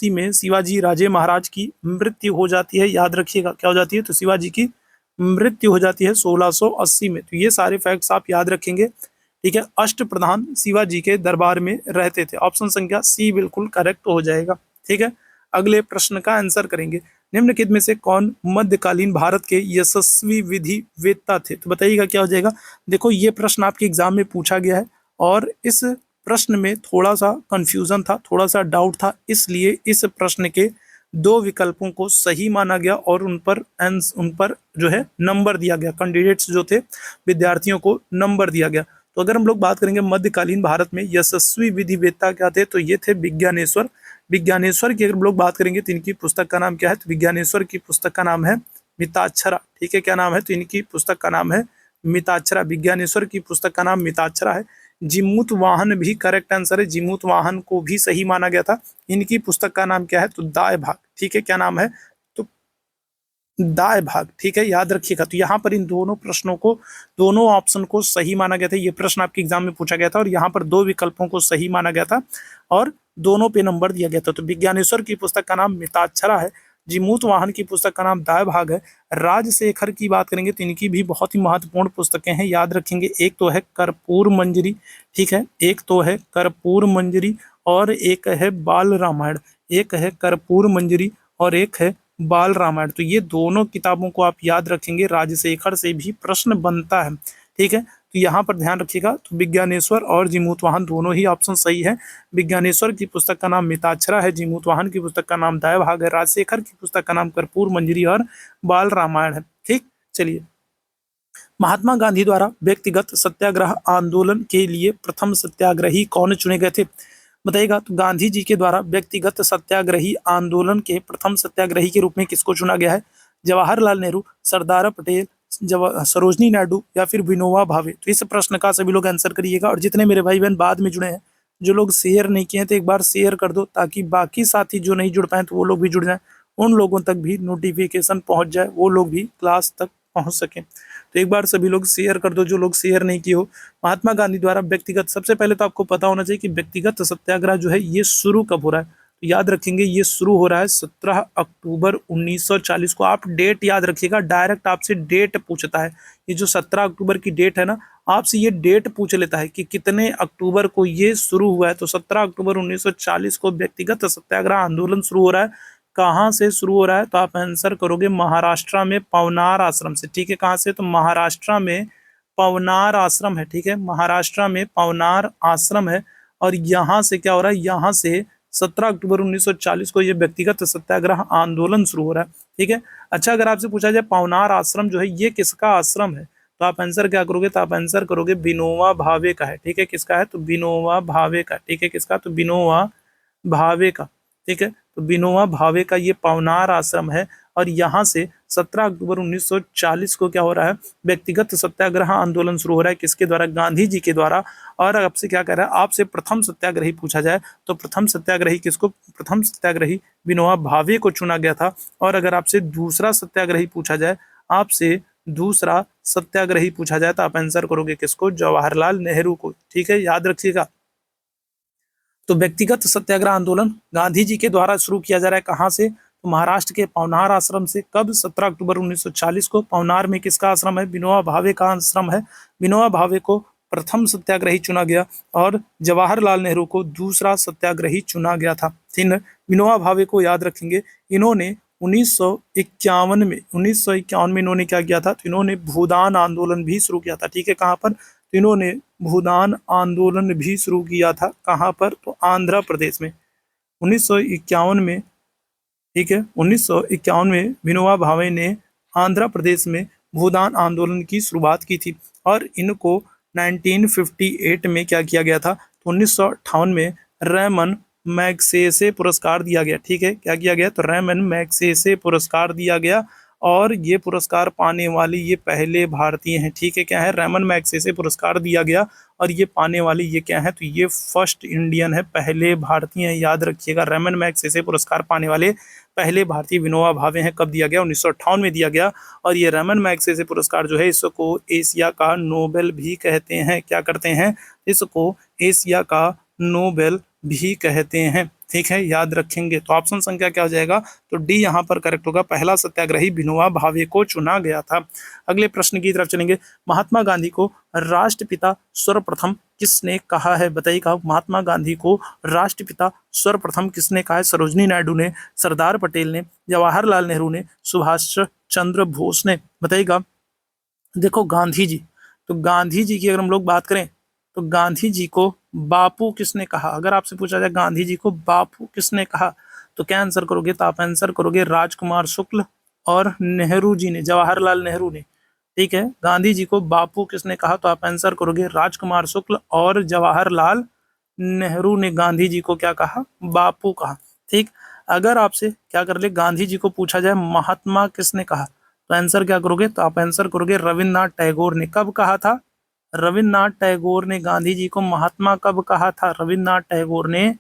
में शिवाजी राजे महाराज की मृत्यु हो जाती है। याद रखिएगा क्या हो जाती है? तो शिवाजी की मृत्यु हो जाती है 1680 में। तो ये सारे फैक्ट्स आप याद रखेंगे। ठीक है, अष्टप्रधान शिवाजी के दरबार में रहते थे। ऑप्शन संख्या सी बिल्कुल करेक्ट हो जाएगा। ठीक है, अगले प्रश्न का आंसर करेंगे। निम्नलिखित में से कौन मध्यकालीन भारत के यशस्वी विधि वेत्ता थे? तो बताइएगा क्या हो जाएगा। देखो, ये प्रश्न आपके एग्जाम में पूछा गया है और इस प्रश्न में थोड़ा सा कंफ्यूजन था, थोड़ा सा डाउट था, इसलिए इस प्रश्न के दो विकल्पों को सही माना गया और उन पर जो है नंबर दिया गया। कैंडिडेट्स जो थे, विद्यार्थियों को नंबर दिया गया। तो अगर हम लोग बात करेंगे मध्यकालीन भारत में यशस्वी विधिवेत्ता क्या थे, तो ये थे विज्ञानेश्वर। विज्ञानेश्वर की अगर हम लोग बात करेंगे तो इनकी पुस्तक का नाम क्या है? तो विज्ञानेश्वर की पुस्तक का नाम है मिताक्षरा। ठीक है, क्या नाम है? तो इनकी पुस्तक का नाम है मिताक्षरा। विज्ञानेश्वर की पुस्तक का नाम मिताक्षरा है। जिमूत वाहन भी करेक्ट आंसर है। जिमूत वाहन को भी सही माना गया था। इनकी पुस्तक का नाम क्या है? तो दाय भाग। ठीक है, क्या नाम है? तो दाय भाग। ठीक है, याद रखिएगा। तो यहाँ पर इन दोनों प्रश्नों को, दोनों ऑप्शन को सही माना गया था। ये प्रश्न आपके एग्जाम में पूछा गया था और यहाँ पर दो विकल्पों को सही माना गया था और दोनों पे नंबर दिया गया था। तो विज्ञानेश्वर की पुस्तक का नाम मिताक्षरा है। जिमूत वाहन की पुस्तक का नाम दाय भाग है। राजशेखर की बात करेंगे तो इनकी भी बहुत ही महत्वपूर्ण पुस्तकें हैं, याद रखेंगे। एक तो है कर्पूर मंजरी। ठीक है, एक तो है कर्पूर मंजरी और एक है बाल रामायण। एक है कर्पूर मंजरी और एक है बाल रामायण। तो ये दोनों किताबों को आप याद रखेंगे, राजशेखर से भी प्रश्न बनता है। ठीक है, तो तो यहाँ पर ध्यान रखिएगा, तो विज्ञानेश्वर और जीमूतवाहन दोनों ही ऑप्शन सही है। विज्ञानेश्वर की पुस्तक का नाम मिताक्षरा है, जीमूतवाहन की पुस्तक का नाम दैवभाग है, राजशेखर की पुस्तक का नाम कर्पूर मंजरी और बाल रामायण है। ठीक, चलिए। महात्मा गांधी द्वारा व्यक्तिगत सत्याग्रह आंदोलन के लिए प्रथम सत्याग्रही कौन चुने गए थे, बताइएगा। तो गांधी जी के द्वारा व्यक्तिगत सत्याग्रही आंदोलन के प्रथम सत्याग्रही के रूप में किसको चुना गया है? जवाहरलाल नेहरू, सरदार पटेल, सरोजनी नायडू या फिर विनोबा भावे। तो इस प्रश्न का सभी लोग आंसर करिएगा। और जितने मेरे भाई बहन बाद में जुड़े हैं, जो लोग शेयर नहीं किए हैं, तो एक बार शेयर कर दो, ताकि बाकी साथी जो नहीं जुड़ पाए तो वो लोग भी जुड़ जाएं, उन लोगों तक भी नोटिफिकेशन पहुंच जाए, वो लोग भी क्लास तक पहुंच सकें। तो एक बार सभी लोग शेयर कर दो, जो लोग शेयर नहीं किए हो। महात्मा गांधी द्वारा व्यक्तिगत, सबसे पहले तो आपको पता होना चाहिए कि व्यक्तिगत सत्याग्रह जो है ये शुरू कब हो रहा है। तो याद रखेंगे, ये शुरू हो रहा है 17 अक्टूबर 1940 को। आप डेट याद रखिएगा, डायरेक्ट आपसे डेट पूछता है। ये जो 17 अक्टूबर की डेट है ना, आपसे ये डेट पूछ लेता है कि कितने अक्टूबर को ये शुरू हुआ है। तो 17 अक्टूबर 1940 को व्यक्तिगत सत्याग्रह आंदोलन शुरू हो रहा है। कहाँ से शुरू हो रहा है? तो आप आंसर करोगे महाराष्ट्र में पवनार आश्रम से। ठीक है, कहाँ से? तो महाराष्ट्र में पवनार आश्रम है। ठीक है, महाराष्ट्र में पवनार आश्रम है। और यहाँ से क्या हो रहा है? यहाँ से 17 अक्टूबर 1940 को ये व्यक्तिगत सत्याग्रह आंदोलन शुरू हो रहा है। ठीक है, अच्छा, अगर आपसे पूछा जाए पवनार आश्रम जो है ये किसका आश्रम है, तो आप आंसर क्या करोगे? तो आप आंसर करोगे विनोबा भावे का है। ठीक है, किसका है? तो विनोबा भावे का। ठीक है, किसका? तो विनोबा भावे का। ठीक है, तो विनोबा भावे का ये पवनार आश्रम है। और यहाँ से 17 अक्टूबर 1940 को क्या हो रहा है? व्यक्तिगत सत्याग्रह आंदोलन शुरू हो रहा है। किसके द्वारा? गांधी जी के द्वारा। और आपसे क्या कह रहा है? आपसे प्रथम सत्याग्रही पूछा जाए तो प्रथम सत्याग्रही किसको? प्रथम सत्याग्रही विनोबा भावे को चुना गया था। और अगर आपसे दूसरा सत्याग्रही पूछा जाए, आपसे दूसरा सत्याग्रही पूछा जाए, तो आप आंसर करोगे किसको? जवाहरलाल नेहरू को। ठीक है, याद रखिएगा। तो व्यक्तिगत सत्याग्रह आंदोलन गांधी जी के द्वारा शुरू किया जा रहा है। कहाँ से? तो महाराष्ट्र के पवनार आश्रम से। कब? 17 अक्टूबर 1940 को। पवनार में किसका आश्रम है? विनोबा भावे का आश्रम है। विनोबा भावे को प्रथम सत्याग्रही चुना गया और जवाहरलाल नेहरू को दूसरा सत्याग्रही चुना गया था। ठीक है, विनोबा भावे को याद रखेंगे। इन्होंने 1951 में इन्होंने क्या किया था? तो इन्होंने भूदान आंदोलन भी शुरू किया था। ठीक है, कहाँ पर? तो इन्होंने भूदान आंदोलन भी शुरू किया था। कहाँ पर? तो आंध्र प्रदेश में 1951 में। ठीक है, 1951 में विनोबा भावे ने आंध्र प्रदेश में भूदान आंदोलन की शुरुआत की थी। और इनको 1958 में क्या किया गया था? तो 1958 में रेमन मैग्सेसे पुरस्कार दिया गया। ठीक है, क्या किया गया? तो रेमन मैग्सेसे पुरस्कार दिया गया। और ये पुरस्कार पाने वाले ये पहले भारतीय हैं। ठीक है, क्या है? रेमन मैग्सेसे पुरस्कार दिया गया और ये पाने वाले ये क्या है? तो ये फर्स्ट इंडियन है, पहले भारतीय हैं। याद रखिएगा, रेमन मैग्सेसे पुरस्कार पाने वाले पहले भारतीय विनोबा भावे हैं। कब दिया गया? 1958 में दिया गया। और ये रेमन मैग्सेसे पुरस्कार जो है, इसको एशिया का नोबेल भी कहते हैं। क्या करते हैं? इसको एशिया का नोबेल भी कहते हैं। ठीक है, याद रखेंगे। तो ऑप्शन संख्या क्या हो जाएगा? तो डी यहाँ पर करेक्ट होगा। पहला सत्याग्रही विनोबा भावे को चुना गया था। अगले प्रश्न की तरफ चलेंगे। महात्मा गांधी को राष्ट्रपिता सर्वप्रथम किसने कहा है? बताइएगा, महात्मा गांधी को राष्ट्रपिता सर्वप्रथम किसने कहा है? सरोजनी नायडू ने, सरदार पटेल ने, जवाहरलाल नेहरू ने, सुभाष चंद्र बोस ने। बताइएगा। देखो, गांधी जी, तो गांधी जी की अगर हम लोग बात करें तो गांधी जी को बापू किसने कहा? अगर आपसे पूछा जाए गांधी जी को बापू किसने कहा, तो क्या आंसर करोगे? तो आप आंसर करोगे राजकुमार शुक्ल और नेहरू जी ने, जवाहरलाल नेहरू ने। ठीक है, गांधी जी को बापू किसने कहा? तो आप आंसर करोगे राजकुमार शुक्ल और जवाहरलाल नेहरू ने गांधी जी को क्या कहा? बापू कहा। ठीक, अगर आपसे क्या कर ले, गांधी जी को पूछा जाए महात्मा किसने कहा, तो आंसर क्या करोगे? तो आप आंसर करोगे रविन्द्रनाथ टैगोर ने। कब कहा था? रविन्द्रनाथ टैगोर ने गांधी जी को महात्मा कब कहा था? रविन्द्रनाथ टैगोर ने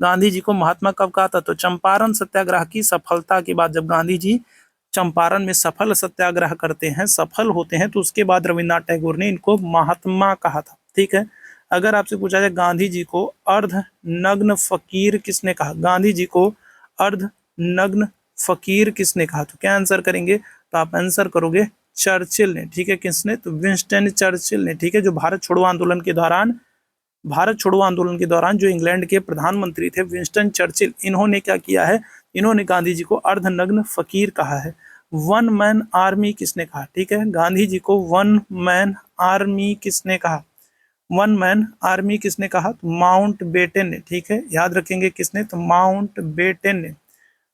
गांधी जी को महात्मा कब कहा था? तो चंपारण सत्याग्रह की सफलता के बाद, जब गांधी जी चंपारण में सफल सत्याग्रह करते हैं, सफल होते हैं, तो उसके बाद रविन्द्रनाथ टैगोर ने इनको महात्मा कहा था। ठीक है, अगर आपसे पूछा जाए गांधी जी को अर्ध नग्न फकीर किसने कहा? गांधी जी को अर्ध नग्न फकीर किसने कहा? तो क्या आंसर करेंगे? तो आप आंसर करोगे चर्चिल ने। ठीक है, किसने? तो विंस्टन चर्चिल ने। ठीक है, जो भारत छोड़ो आंदोलन के दौरान जो इंग्लैंड के प्रधानमंत्री थे, विंस्टन चर्चिल, इन्होंने क्या किया है? इन्होंने गांधी जी को अर्धनग्न फकीर कहा है। वन मैन आर्मी किसने कहा? ठीक है, गांधी जी को वन मैन आर्मी किसने कहा? वन मैन आर्मी किसने कहा? तो माउंट बेटन ने। ठीक है, याद रखेंगे किसने? तो माउंट बेटन ने।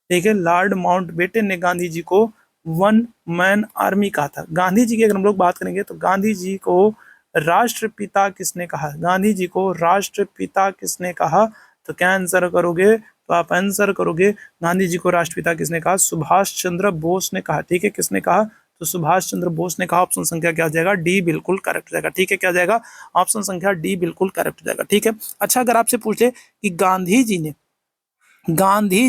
ठीक है, लॉर्ड माउंट बेटन ने गांधी जी को वन मैन आर्मी कहा था। गांधी जी की अगर हम लोग बात करेंगे तो गांधी जी को राष्ट्रपिता किसने कहा? गांधी जी को राष्ट्रपिता किसने कहा? तो क्या आंसर करोगे? तो आप आंसर करोगे, गांधी जी को राष्ट्रपिता किसने कहा? सुभाष चंद्र बोस ने कहा। ठीक है, किसने कहा? तो सुभाष चंद्र बोस ने कहा। ऑप्शन संख्या क्या हो जाएगा? डी बिल्कुल करेक्ट हो जाएगा। ठीक है, क्या हो जाएगा? ऑप्शन संख्या डी बिल्कुल करेक्ट हो जाएगा। ठीक है, अच्छा अगर आपसे पूछे कि गांधी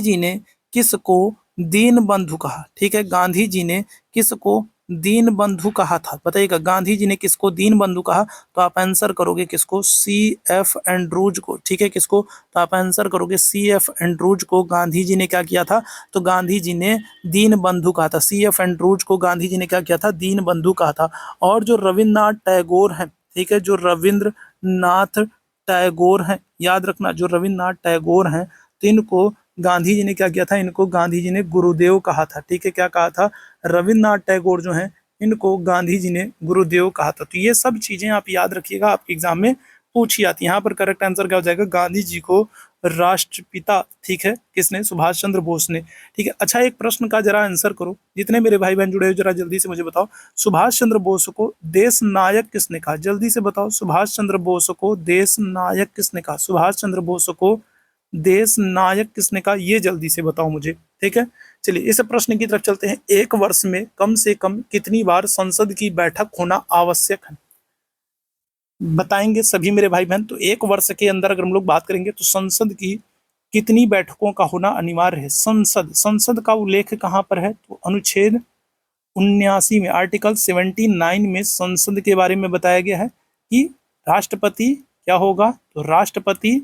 जी ने किसको दीन बंधु कहा? ठीक है, गांधी जी ने किसको दीन बंधु कहा था? बताइएगा, गांधी जी ने किसको दीन बंधु कहा? तो आप आंसर करोगे किसको? सी एफ एंड्रूज को। ठीक है, किसको? तो आप आंसर करोगे सी एफ एंड्रूज को। गांधी जी ने क्या किया था? तो गांधी जी ने दीन बंधु कहा था। सी एफ एंड्रूज को गांधी जी ने क्या किया था? दीन बंधु कहा था। और जो रविन्द्रनाथ टैगोर हैं, ठीक है, जो रविंद्रनाथ टैगोर हैं, याद रखना, जो रविन्द्रनाथ टैगोर हैं, तो इनको गांधी जी ने क्या किया था? इनको गांधी जी ने गुरुदेव कहा था। ठीक है, क्या कहा था? रविन्द्रनाथ टैगोर जो हैं, इनको गांधी जी ने गुरुदेव कहा था। तो ये सब चीजें आप याद रखिएगा, आपके एग्जाम में पूछी आती है। यहाँ पर करेक्ट आंसर क्या हो जाएगा? गांधी जी को राष्ट्रपिता, ठीक है, किसने? सुभाष चंद्र बोस ने। ठीक है, अच्छा एक प्रश्न का जरा आंसर करो, जितने मेरे भाई बहन जुड़े हो जरा जल्दी से मुझे बताओ, सुभाष चंद्र बोस को देश नायक किसने कहा? जल्दी से बताओ, सुभाष चंद्र बोस को देश नायक किसने कहा? सुभाष चंद्र बोस को देश नायक किसने कहा? ये जल्दी से बताओ मुझे। ठीक है, चलिए इस प्रश्न की तरफ चलते हैं। एक वर्ष में कम से कम कितनी बार संसद की बैठक होना आवश्यक है? बताएंगे सभी मेरे भाई बहन। तो एक वर्ष के अंदर अगर हम लोग बात करेंगे तो संसद की कितनी बैठकों का होना अनिवार्य है? संसद का उल्लेख कहाँ पर है? तो अनुच्छेद 79 में, आर्टिकल 79 में संसद के बारे में बताया गया है कि राष्ट्रपति क्या होगा? तो राष्ट्रपति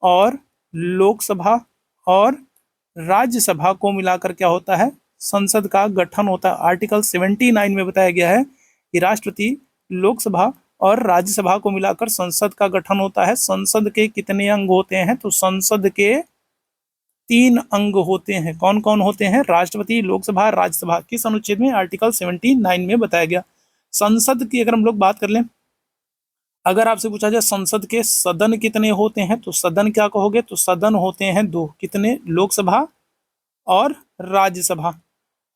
और लोकसभा और राज्यसभा को मिलाकर क्या होता है? संसद का गठन होता है। आर्टिकल 79 में बताया गया है कि राष्ट्रपति, लोकसभा और राज्यसभा को मिलाकर संसद का गठन होता है। संसद के कितने अंग होते हैं? तो संसद के 3 अंग होते हैं। कौन कौन होते हैं? राष्ट्रपति, लोकसभा, राज्यसभा। किस अनुच्छेद में? आर्टिकल 79 में बताया गया। संसद की अगर हम लोग बात कर लें, अगर आपसे पूछा जाए संसद के सदन कितने होते हैं, तो सदन क्या कहोगे? तो सदन होते हैं 2। कितने? लोकसभा और राज्यसभा।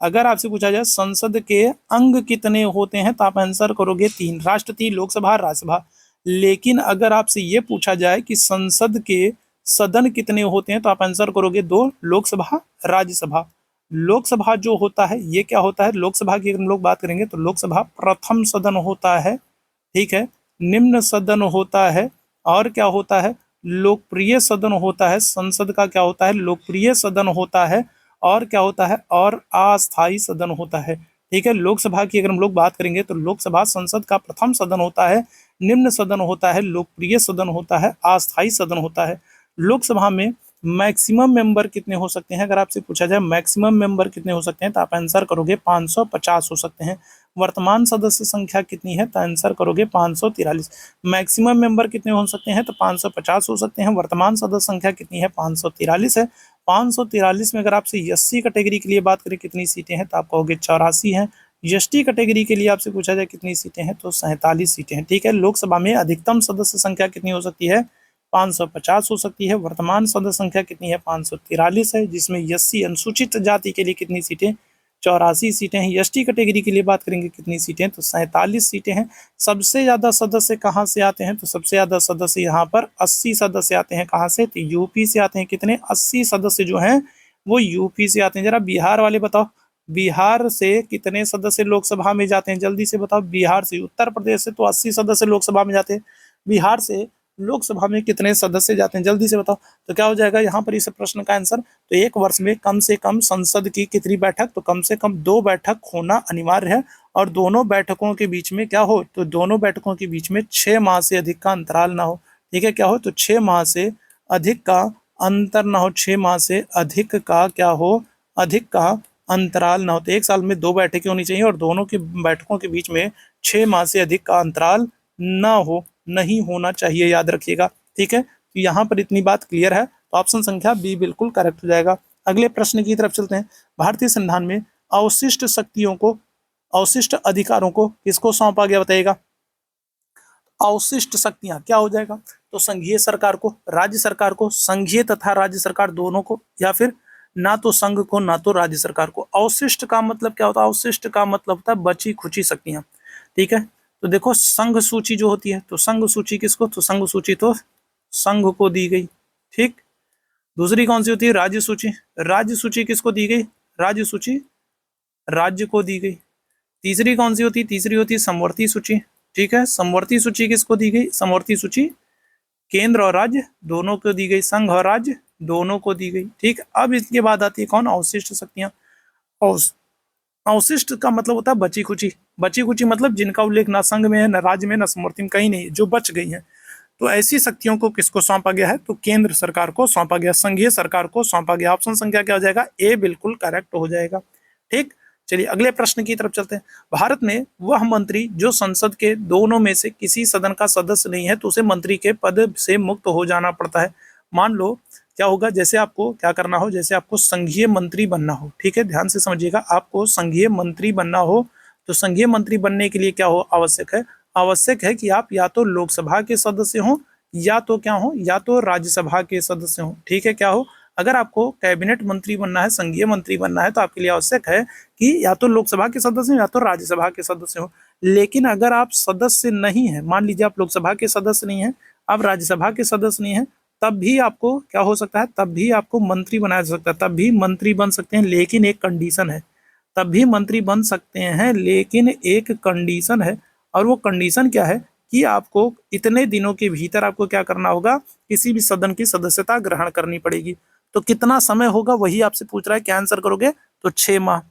अगर आपसे पूछा जाए संसद के अंग कितने होते हैं, तो आप आंसर करोगे 3, राष्ट्रपति, लोकसभा, राज्यसभा। लेकिन अगर आपसे ये पूछा जाए कि संसद के सदन कितने होते हैं, तो आप आंसर करोगे 2, लोकसभा, राज्यसभा। लोकसभा जो होता है ये क्या होता है? लोकसभा की अगर हम लोग बात करेंगे तो लोकसभा प्रथम सदन होता है। ठीक है, निम्न सदन होता है, और क्या होता है? लोकप्रिय सदन होता है। संसद का क्या होता है? लोकप्रिय सदन होता है। और क्या होता है? और अस्थायी सदन होता है। ठीक है, लोकसभा की अगर हम लोग बात करेंगे तो लोकसभा संसद का प्रथम सदन होता है, निम्न सदन होता है, लोकप्रिय सदन होता है, अस्थायी सदन होता है। लोकसभा में मैक्सिमम मेंबर कितने हो सकते हैं? अगर आपसे पूछा जाए मैक्सिमम मेंबर कितने हो सकते हैं, तो आप आंसर करोगे 550 हो सकते हैं। वर्तमान सदस्य संख्या कितनी है? तो आंसर करोगे 543। मैक्सिमम मेंबर कितने हो सकते हैं? तो 550 हो सकते हैं। वर्तमान सदस्य संख्या कितनी है? 543 है। 543 में अगर आपसे एससी कैटेगरी के लिए बात करें कितनी सीटें हैं, तो आप कहोगे 84 हैं। एसटी कैटेगरी के लिए आपसे पूछा जाए कितनी सीटें हैं, तो 47 सीटें हैं। ठीक है, लोकसभा में अधिकतम सदस्य संख्या कितनी हो सकती है? 550 हो सकती है। वर्तमान सदस्य संख्या कितनी है? 543 है, जिसमें एससी अनुसूचित जाति के लिए कितनी सीटें? 84 सीटें हैं। एसटी कैटेगरी के लिए बात करेंगे कितनी सीटें? तो 47 सीटें हैं। सबसे ज्यादा सदस्य कहाँ से आते हैं? तो सबसे ज्यादा सदस्य यहाँ पर 80 सदस्य आते हैं। कहाँ से? तो यूपी से आते हैं। कितने? 80 सदस्य जो हैं वो यूपी से आते हैं। जरा बिहार वाले बताओ, बिहार से कितने सदस्य लोकसभा में जाते हैं? जल्दी से बताओ। बिहार से, उत्तर प्रदेश से तो 80 सदस्य लोकसभा में जाते हैं, बिहार से लोकसभा में कितने सदस्य जाते हैं? जल्दी से बताओ। तो क्या हो जाएगा यहाँ पर इस प्रश्न का आंसर? तो एक वर्ष में कम से कम संसद की कितनी बैठक? तो कम से कम 2 बैठक होना अनिवार्य है। और दोनों बैठकों के बीच में क्या हो? तो दोनों बैठकों के बीच में 6 माह से अधिक का अंतराल ना हो। ठीक है, क्या हो? तो 6 माह से अधिक का अंतर ना हो। 6 माह से अधिक का क्या हो? अधिक का अंतराल ना हो। तो 1 साल में 2 बैठकें होनी चाहिए और दोनों की बैठकों के बीच में 6 माह से अधिक का अंतराल ना हो, नहीं होना चाहिए, याद रखिएगा। ठीक है, तो यहाँ पर इतनी बात क्लियर है, तो ऑप्शन संख्या बी बिल्कुल करेक्ट हो जाएगा। अगले प्रश्न की तरफ चलते हैं। भारतीय संविधान में अवशिष्ट शक्तियों को, अवशिष्ट अधिकारों को किसको सौंपा गया बताइएगा? अवशिष्ट शक्तियां क्या हो जाएगा? तो संघीय सरकार को, राज्य सरकार को, संघीय तथा राज्य सरकार दोनों को, या फिर ना तो संघ को ना तो राज्य सरकार को। अवशिष्ट का मतलब क्या होता है? अवशिष्ट का मतलब होता है बची खुची शक्तियां। ठीक है, तो देखो संघ सूची जो होती है, तो संघ सूची किसको? तो संघ सूची तो संघ को दी गई। ठीक, दूसरी कौन सी होती है? राज्य सूची। राज्य सूची किसको दी गई? राज्य सूची राज्य को दी गई। तीसरी कौन सी होती है? तीसरी होती है समवर्ती सूची। ठीक है, समवर्ती सूची किसको दी गई? समवर्ती सूची केंद्र और राज्य दोनों को दी गई, संघ और राज्य दोनों को दी गई। ठीक, अब इसके बाद आती है कौन? अवशिष्ट शक्तियां। अवशिष्ट का मतलब होता है बची खुची। बची खुची मतलब जिनका उल्लेख ना संघ में है, ना राज्य में, ना समवर्ती में, कहीं नहीं, जो बच गई है। तो ऐसी शक्तियों को किसको सौंपा गया है? तो केंद्र सरकार को सौंपा गया, संघीय सरकार को सौंपा गया। ऑप्शन संख्या क्या हो जाएगा? ए बिल्कुल करेक्ट हो जाएगा। ठीक, चलिए अगले प्रश्न की तरफ चलते हैं। भारत में वह मंत्री जो संसद के दोनों में से किसी सदन का सदस्य नहीं है तो उसे मंत्री के पद से मुक्त हो जाना पड़ता है। मान लो क्या होगा, जैसे आपको क्या करना हो, जैसे आपको संघीय मंत्री बनना हो। ठीक है, ध्यान से समझिएगा, आपको संघीय मंत्री बनना हो तो संघीय मंत्री बनने के लिए क्या हो आवश्यक है? आवश्यक है कि आप या तो लोकसभा के सदस्य हो, या तो क्या हो, या तो राज्यसभा के सदस्य हो। ठीक है, क्या हो? अगर आपको कैबिनेट मंत्री बनना है, संघीय मंत्री बनना है, तो आपके लिए आवश्यक है कि या तो लोकसभा के सदस्य हो या तो राज्यसभा के सदस्य हो। लेकिन अगर आप सदस्य नहीं है, मान लीजिए आप लोकसभा के सदस्य नहीं है, आप राज्यसभा के सदस्य नहीं है, तब भी आपको क्या हो सकता है? तब भी आपको मंत्री बनाया जा सकता है, तब भी मंत्री बन सकते हैं, लेकिन एक कंडीशन है। तब भी मंत्री बन सकते हैं लेकिन एक कंडीशन है, और वो कंडीशन क्या है कि आपको इतने दिनों के भीतर आपको क्या करना होगा? किसी भी सदन की सदस्यता ग्रहण करनी पड़ेगी। तो कितना समय होगा वही आपसे पूछ रहा है, क्या आंसर करोगे? तो 6 माह।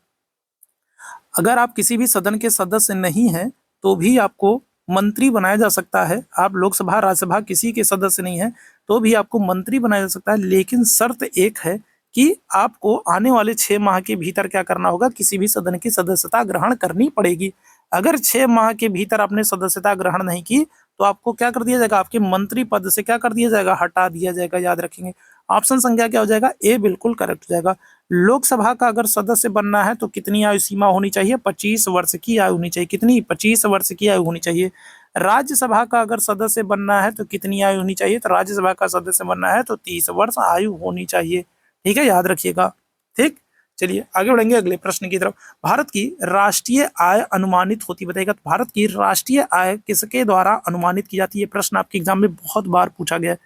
अगर आप किसी भी सदन के सदस्य नहीं हैं तो भी आपको मंत्री बनाया जा सकता है। आप लोकसभा राज्यसभा किसी के सदस्य नहीं है तो भी आपको मंत्री बनाया जा सकता है, लेकिन शर्त एक है कि आपको आने वाले 6 माह के भीतर क्या करना होगा? किसी भी सदन की सदस्यता ग्रहण करनी पड़ेगी। अगर 6 माह के भीतर आपने सदस्यता ग्रहण नहीं की तो आपको क्या कर दिया जाएगा? आपके मंत्री पद से क्या कर दिया जाएगा? हटा दिया जाएगा। याद रखेंगे, ऑप्शन संख्या क्या हो जाएगा? ए बिल्कुल करेक्ट हो जाएगा। लोकसभा का अगर सदस्य बनना है तो कितनी आयु सीमा होनी चाहिए? 25 वर्ष की आयु होनी चाहिए। कितनी? 25 वर्ष की आयु होनी चाहिए। राज्यसभा का अगर सदस्य बनना है तो कितनी आयु होनी चाहिए? तो राज्यसभा का सदस्य बनना है तो 30 वर्ष आयु होनी चाहिए। ठीक है, याद रखिएगा। ठीक, चलिए आगे बढ़ेंगे अगले प्रश्न की तरफ। भारत की राष्ट्रीय आय अनुमानित होती बताइएगा। तो भारत की राष्ट्रीय आय किसके द्वारा अनुमानित की जाती है? प्रश्न आपके एग्जाम में बहुत बार पूछा गया है,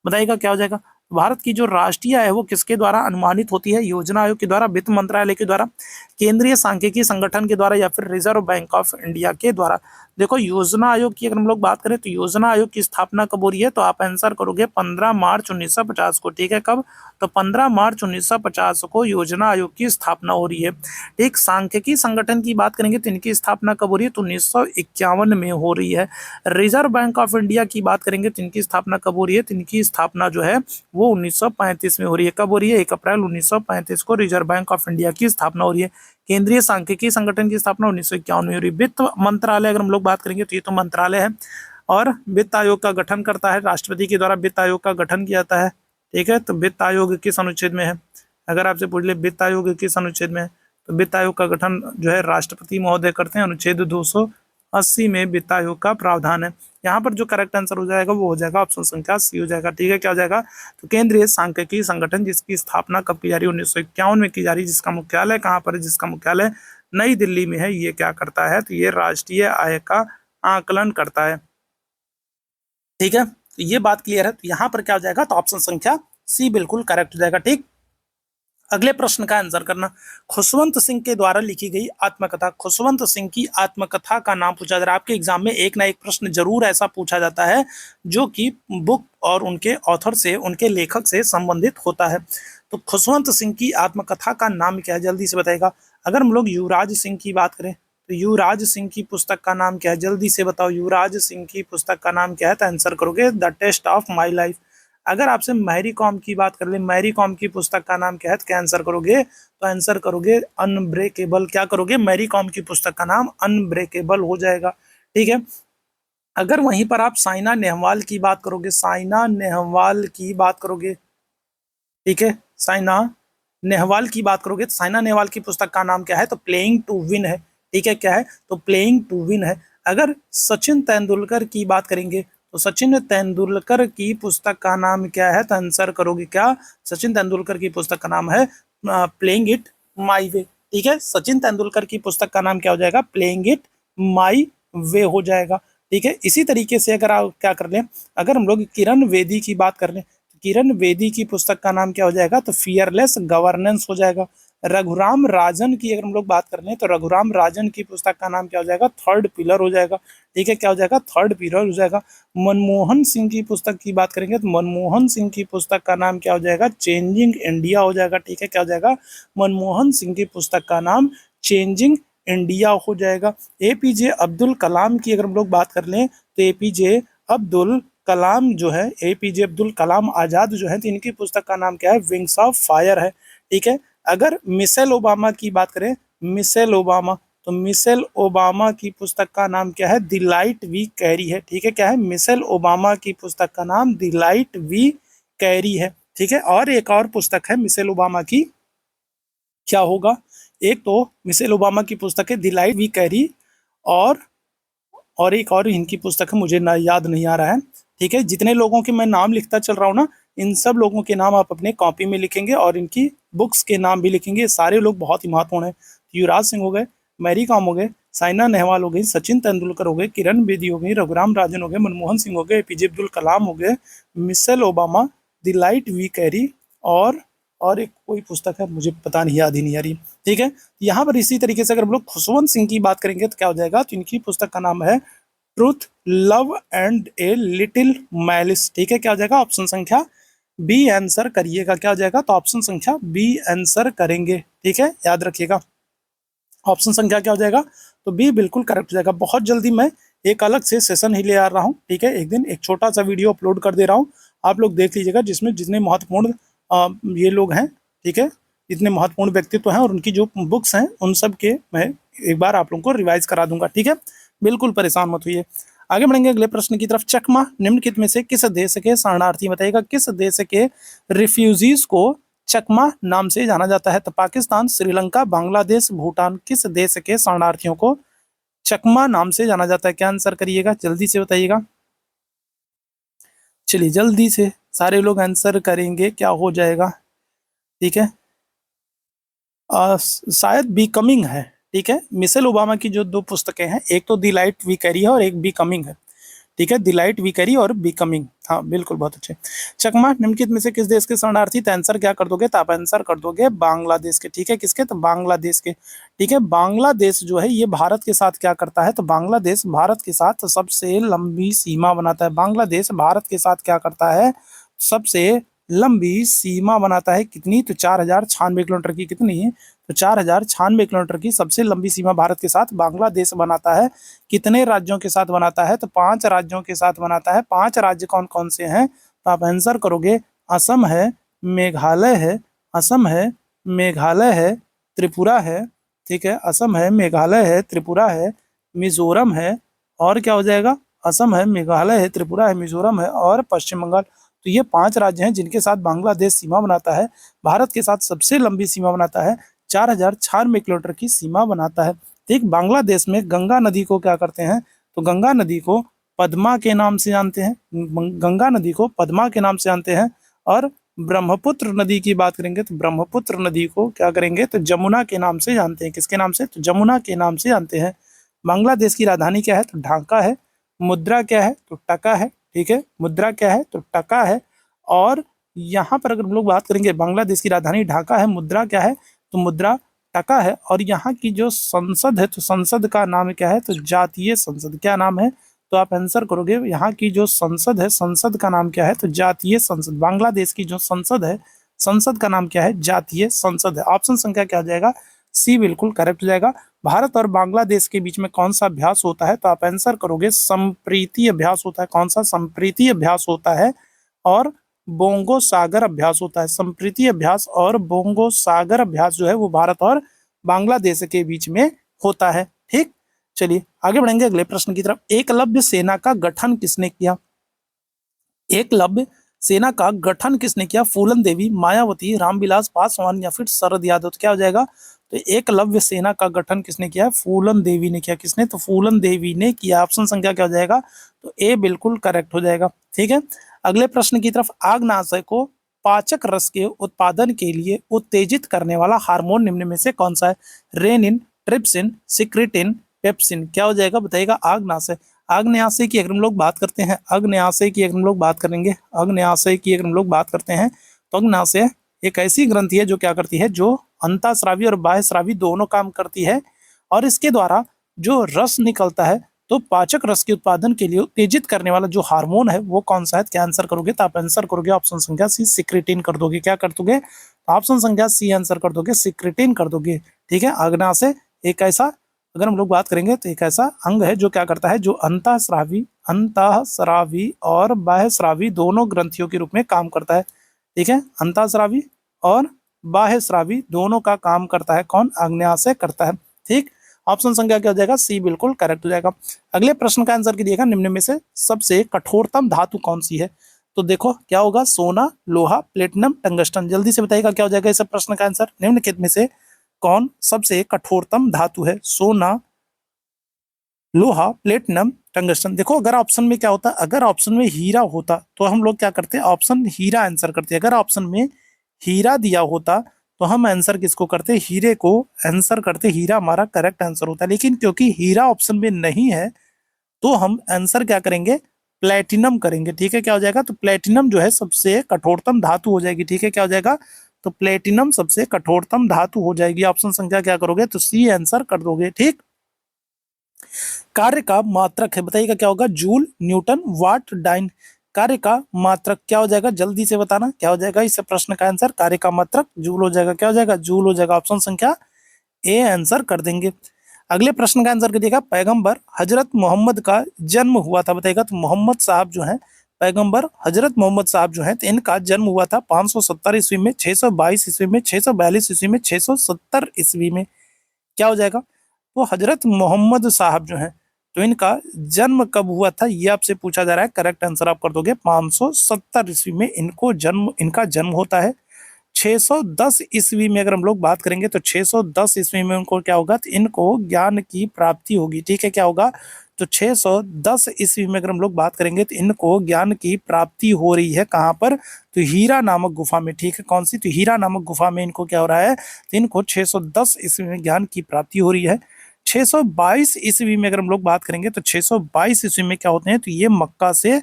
बताइएगा क्या हो जाएगा? भारत की जो राष्ट्रीय आय है वो किसके द्वारा अनुमानित होती है? योजना आयोग के द्वारा, वित्त मंत्रालय के द्वारा, केंद्रीय सांख्यिकी संगठन के द्वारा, या फिर रिजर्व बैंक ऑफ इंडिया के द्वारा। देखो योजना आयोग की अगर हम लोग बात करें तो योजना आयोग की स्थापना कब हो रही है? तो आप आंसर करोगे 15 मार्च 1950 को। ठीक है, कब? तो 15 मार्च 1950 को योजना आयोग की स्थापना हो रही है। एक सांख्यिकी संगठन की बात करेंगे तो इनकी स्थापना कब हो रही है? तो 1951 में हो रही है। रिजर्व बैंक ऑफ इंडिया की बात करेंगे तो इनकी स्थापना कब हो रही है? तो इनकी स्थापना जो है वो 1935 में हो रही है। कब हो रही है? 1 अप्रैल 1935 को रिजर्व बैंक ऑफ इंडिया की स्थापना हो रही है। केंद्रीय सांख्यिकी संगठन की स्थापना 1951 में हो रही है। वित्त मंत्रालय अगर हम लोग बात करेंगे तो ये तो मंत्रालय है, और वित्त आयोग का गठन करता है, राष्ट्रपति के द्वारा वित्त आयोग का गठन किया जाता है। ठीक है, तो वित्त आयोग किस अनुच्छेद में है? अगर आपसे पूछ ले वित्त आयोग किस अनुच्छेद में है, तो वित्त आयोग का गठन जो है राष्ट्रपति महोदय करते हैं। अनुच्छेद 280 में वित्त आयोग का प्रावधान है। यहाँ पर जो करेक्ट आंसर हो जाएगा वो हो जाएगा ऑप्शन संख्या सी हो जाएगा। ठीक है, क्या हो जाएगा? तो केंद्रीय सांख्यिकी संगठन जिसकी स्थापना कब की जा रही है? 1951 में की जा रही है। जिसका मुख्यालय कहाँ पर है? जिसका मुख्यालय नई दिल्ली में है। ये क्या करता है? तो ये राष्ट्रीय आय का आकलन करता है। ठीक है, तो ये बात क्लियर है। तो यहाँ पर क्या हो जाएगा? तो ऑप्शन संख्या सी बिल्कुल करेक्ट हो जाएगा। ठीक, अगले प्रश्न का आंसर करना। खुशवंत सिंह के द्वारा लिखी गई आत्मकथा। खुशवंत सिंह की आत्मकथा का नाम पूछा जा रहा है। आपके एग्जाम में एक ना एक प्रश्न जरूर ऐसा पूछा जाता है जो कि बुक और उनके ऑथर से, उनके लेखक से संबंधित होता है। तो खुशवंत सिंह की आत्मकथा का नाम क्या है? जल्दी से बताएगा। अगर हम लोग युवराज सिंह की बात करें तो युवराज सिंह की पुस्तक का नाम क्या है? जल्दी से बताओ, युवराज सिंह की पुस्तक का नाम क्या है? तो आंसर करोगे the test of my life. अगर आपसे मैरी कॉम की बात कर ले, मैरी कॉम की पुस्तक का नाम क्या है? तो क्या आंसर करोगे? तो आंसर करोगे अनब्रेकेबल। क्या करोगे? मैरी कॉम की पुस्तक का नाम अनब्रेकेबल हो जाएगा। ठीक है, अगर वहीं पर आप साइना नेहवाल की बात करोगे, साइना नेहवाल की बात करोगे, ठीक है, साइना नेहवाल की बात करोगे तो साइना नेहवाल की पुस्तक का नाम क्या है, तो प्लेइंग टू विन है। ठीक है, क्या है, तो प्लेइंग टू विन है। अगर सचिन तेंदुलकर की बात करेंगे तो सचिन तेंदुलकर की पुस्तक का नाम क्या है, तो आंसर करोगे क्या, सचिन तेंदुलकर की पुस्तक का नाम है प्लेइंग इट माई वे। ठीक है, सचिन तेंदुलकर की पुस्तक का नाम क्या हो जाएगा, प्लेइंग इट माई वे हो जाएगा। ठीक है, इसी तरीके से अगर आप क्या कर लें, अगर हम लोग किरण बेदी की बात कर लें तो किरण बेदी की पुस्तक का नाम क्या हो जाएगा, तो फियरलेस गवर्नेंस हो जाएगा। रघुराम राजन की अगर हम लोग बात कर लें तो रघुराम राजन की पुस्तक का नाम क्या हो जाएगा, थर्ड पिलर हो जाएगा। ठीक है, क्या हो जाएगा, थर्ड पिलर हो जाएगा। मनमोहन सिंह की पुस्तक की बात करेंगे तो मनमोहन सिंह की पुस्तक का नाम क्या हो जाएगा, चेंजिंग इंडिया हो जाएगा। ठीक है, क्या हो जाएगा, मनमोहन सिंह की पुस्तक का नाम चेंजिंग इंडिया हो जाएगा। एपीजे अब्दुल कलाम की अगर हम लोग बात कर लें तो एपीजे अब्दुल कलाम जो है, एपीजे अब्दुल कलाम आजाद जो है, तो इनकी पुस्तक का नाम क्या है, विंग्स ऑफ फायर है। ठीक है, अगर मिशेल ओबामा की बात करें, मिशेल ओबामा, तो मिशेल ओबामा की पुस्तक का नाम क्या है, द लाइट वी कैरी है। ठीक है, क्या है, मिशेल ओबामा की पुस्तक का नाम द लाइट वी कैरी है। ठीक है, और एक और पुस्तक है मिशेल ओबामा की, क्या होगा, एक तो मिशेल ओबामा की पुस्तक है द लाइट वी कैरी, और एक और इनकी पुस्तक है, मुझे ना याद नहीं आ रहा है। ठीक है, जितने लोगों के मैं नाम लिखता चल रहा हूँ ना, इन सब लोगों के नाम आप अपने कॉपी में लिखेंगे और इनकी बुक्स के नाम भी लिखेंगे। सारे लोग बहुत ही महत्वपूर्ण है। युवराज सिंह हो गए, मैरी कॉम हो गए, साइना नेहवाल हो गई, सचिन तेंदुलकर हो गए, किरण बेदी हो गई, रघुराम राजन हो गए, मनमोहन सिंह हो गए, एपीजे अब्दुल कलाम हो गए, Michelle Obama, the light we carry, और और एक कोई पुस्तक है, मुझे पता नहीं, याद ही नहीं आ रही। ठीक है, यहाँ पर इसी तरीके से अगर हम लोग खुशवंत सिंह की बात करेंगे तो क्या हो जाएगा, तो इनकी पुस्तक का नाम है truth, love and a little malice. ठीक है, क्या हो जाएगा, ऑप्शन संख्या बी आंसर करिएगा। क्या हो जाएगा, तो ऑप्शन संख्या बी आंसर करेंगे। ठीक है, याद रखिएगा, ऑप्शन संख्या क्या हो जाएगा, तो बी बिल्कुल करेक्ट हो जाएगा। बहुत जल्दी मैं एक अलग से सेशन ही ले आ रहा हूँ। ठीक है, एक दिन एक छोटा सा वीडियो अपलोड कर दे रहा हूँ, आप लोग देख लीजिएगा, जिसमें जितने महत्वपूर्ण ये लोग हैं, ठीक है, इतने महत्वपूर्ण व्यक्तित्व हैं और उनकी जो बुक्स हैं उन सब के मैं एक बार आप लोगों को रिवाइज करा दूंगा। ठीक है, बिल्कुल परेशान मत होइए। आगे बढ़ेंगे अगले प्रश्न की तरफ। चकमा निम्नलिखित में से किस देश के शरणार्थी, बताइएगा किस देश के रिफ्यूजीज को चकमा नाम से जाना जाता है, तो पाकिस्तान, श्रीलंका, बांग्लादेश, भूटान, किस देश के शरणार्थियों को चकमा नाम से जाना जाता है, क्या आंसर करिएगा, जल्दी से बताइएगा। चलिए जल्दी से सारे लोग आंसर करेंगे, क्या हो जाएगा। ठीक है, शायद बिकमिंग है। ठीक है, मिशेल ओबामा की जो दो पुस्तकें हैं, एक तो दी लाइट वी कैरी है और एक बिकमिंग है। ठीक है, दी लाइट वी कैरी और बिकमिंग, हाँ बिल्कुल, बहुत अच्छे। चकमा निम्नलिखित में से किस देश के शरणार्थी, तो आंसर क्या कर दोगे, तो आप आंसर कर दोगे बांग्लादेश के। ठीक है, किसके, तो बांग्लादेश के। ठीक है, बांग्लादेश जो है ये भारत के साथ क्या करता है, तो बांग्लादेश भारत के साथ सबसे लंबी सीमा बनाता है। बांग्लादेश भारत के साथ क्या करता है, सबसे लंबी सीमा बनाता है। कितनी, तो 4096 किलोमीटर की, कितनी, तो 4096 किलोमीटर की सबसे लंबी सीमा भारत के साथ बांग्लादेश बनाता है। कितने राज्यों के साथ बनाता है, तो 5 राज्यों के साथ बनाता है। 5 राज्य कौन कौन से हैं, तो आप आंसर करोगे, असम है, मेघालय है, असम है, मेघालय है, त्रिपुरा है। ठीक है, असम है, मेघालय है, त्रिपुरा है, मिजोरम है, और क्या हो जाएगा, असम है, मेघालय है, त्रिपुरा है, मिजोरम है, और पश्चिम बंगाल। तो ये 5 राज्य हैं जिनके साथ बांग्लादेश सीमा बनाता है। भारत के साथ सबसे लंबी सीमा बनाता है, 4096 किलोमीटर की सीमा बनाता है। ठीक, बांग्लादेश में गंगा नदी को क्या करते हैं, तो गंगा नदी को पद्मा के नाम से जानते हैं, गंगा नदी को पद्मा के नाम से जानते हैं। और ब्रह्मपुत्र नदी की बात करेंगे तो ब्रह्मपुत्र नदी को क्या करेंगे, तो जमुना के नाम से जानते हैं। किसके नाम से, तो जमुना के नाम से जानते हैं। बांग्लादेश की राजधानी क्या है, तो ढाका है। मुद्रा क्या है, तो टका है। ठीक है, मुद्रा क्या है, तो टका है। और यहाँ पर अगर हम लोग बात करेंगे, बांग्लादेश की राजधानी ढाका है, मुद्रा क्या है, तो मुद्रा टका है। और यहाँ की जो संसद है, तो संसद का नाम क्या है, तो जातीय संसद। क्या नाम है, तो आप आंसर करोगे, यहाँ की जो संसद है, संसद का नाम क्या है, तो जातीय संसद। बांग्लादेश की जो संसद है, संसद का नाम क्या है, जातीय संसद है। ऑप्शन संख्या क्या हो जाएगा, सी बिल्कुल करेक्ट हो जाएगा। भारत और बांग्लादेश के बीच में कौन सा अभ्यास होता है, तो आप आंसर करोगे, संप्रीति अभ्यास होता है। कौन सा, संप्रीति अभ्यास होता है, और बोंगो सागर अभ्यास होता है। संप्रीति अभ्यास और बोंगो सागर अभ्यास जो है वो भारत और बांग्लादेश के बीच में होता है। ठीक, चलिए आगे बढ़ेंगे अगले प्रश्न की तरफ। एकलव्य सेना का गठन किसने किया, एकलव्य सेना का गठन किसने किया? फूलन देवी, मायावती, रामविलास पासवान या फिर शरद यादव। तो क्या हो जाएगा? तो एकलव्य सेना का गठन किसने किया? फूलन देवी ने किया। किसने? तो फूलन देवी ने किया। ऑप्शन संख्या क्या हो जाएगा? तो ए बिल्कुल करेक्ट हो जाएगा। ठीक है, अगले प्रश्न की तरफ। आग्नाशय को पाचक रस के उत्पादन के लिए उत्तेजित करने वाला हार्मोन निम्न में से कौन सा है? Renin, trypsin, secretin, pepsin. क्या हो जाएगा बताइएगा? आग्नाशय। आग्नेयाशय की अगर हम लोग बात करते हैं, आग्नेयाशय की अगर हम लोग बात करेंगे, आग्नेयाशय की अगर हम लोग बात करते हैं, तो आग्नेयाशय एक ऐसी ग्रंथि है जो क्या करती है? जो अंतःस्रावी और बाह्यस्रावी दोनों काम करती है, और इसके द्वारा जो रस निकलता है, तो पाचक रस के उत्पादन के लिए उत्तेजित करने वाला जो हार्मोन है वो कौन सा है? क्या आंसर करोगे? तो आप आंसर करोगे ऑप्शन संख्या सी, सिक्रेटिन कर दोगे। क्या कर दोगे? ऑप्शन संख्या सी आंसर कर दोगे, सिक्रेटिन कर दोगे। ठीक है, आग्नेयाशय एक ऐसा, अगर हम लोग बात करेंगे तो एक ऐसा अंग है जो क्या करता है? जो अंतःस्रावी और बाह्यस्रावी दोनों ग्रंथियों के रूप में काम करता है। ठीक है, अंतःस्रावी और बाह्यस्रावी दोनों का काम करता है कौन? आग्नेयाशय करता है। ठीक, ऑप्शन संख्या क्या हो जाएगा? सी बिल्कुल करेक्ट हो जाएगा। अगले प्रश्न का आंसर कीजिएगा, निम्न में से सबसे कठोरतम धातु कौन सी है? तो देखो क्या होगा? सोना, लोहा, प्लेटिनम, टंगस्टन। जल्दी से बताइएगा क्या हो जाएगा इस प्रश्न का आंसर? निम्नलिखित में से कौन सबसे कठोरतम धातु है? सोना, लोहा, प्लेटिनम, टंगस्टन। देखो अगर ऑप्शन में क्या होता, अगर ऑप्शन में हीरा होता तो हम लोग क्या करते? ऑप्शन हीरा आंसर करते। अगर ऑप्शन में हीरा दिया होता तो हम आंसर किसको करते? हीरे को आंसर करते। हीरा हमारा करेक्ट आंसर होता है, लेकिन क्योंकि हीरा ऑप्शन में नहीं है तो हम आंसर क्या करेंगे? प्लेटिनम करेंगे। ठीक है, क्या हो जाएगा? तो प्लेटिनम जो है सबसे कठोरतम धातु हो जाएगी। ठीक है, क्या हो जाएगा? तो प्लेटिनम सबसे कठोरतम धातु हो जाएगी। ऑप्शन संख्या क्या करोगे? तो सी आंसर कर दोगे। ठीक, कार्य का मात्रक है, बताइएगा क्या होगा? जूल, न्यूटन, वाट, डाइन। कार्य का मात्रक क्या हो जाएगा? जल्दी से बताना क्या हो जाएगा इस प्रश्न का आंसर? कार्य का मात्रक जूल हो जाएगा। क्या हो जाएगा? जूल हो जाएगा। ऑप्शन संख्या ए आंसर कर देंगे। अगले प्रश्न का आंसर करिएगा, पैगंबर हजरत मोहम्मद का जन्म हुआ था, बताइएगा। तो मोहम्मद साहब जो है, पैगंबर हजरत मोहम्मद साहब जो है, तो इनका जन्म हुआ था 570 ईस्वी में, 622 ईस्वी में, 642 ईस्वी में, 670 ईस्वी में। क्या हो जाएगा? तो हजरत मोहम्मद साहब जो हैं, तो इनका जन्म कब हुआ था ये आपसे पूछा जा रहा है। करेक्ट आंसर आप कर दोगे 570 ईस्वी में इनका जन्म होता है। 610 ईस्वी में अगर हम लोग बात करेंगे तो 610 ईस्वी में उनको क्या होगा? तो इनको ज्ञान की प्राप्ति होगी। ठीक है, क्या होगा? तो 610 ईस्वी में अगर हम लोग बात करेंगे तो इनको ज्ञान की प्राप्ति हो रही है। कहाँ पर? तो हीरा नामक गुफा में। ठीक है, कौन सी? तो हीरा नामक गुफा में इनको क्या हो रहा है? तो इनको 610 ईस्वी में ज्ञान की प्राप्ति हो रही है। 622 ईस्वी में अगर हम लोग बात करेंगे तो 622 ईस्वी में क्या होते हैं? तो ये मक्का से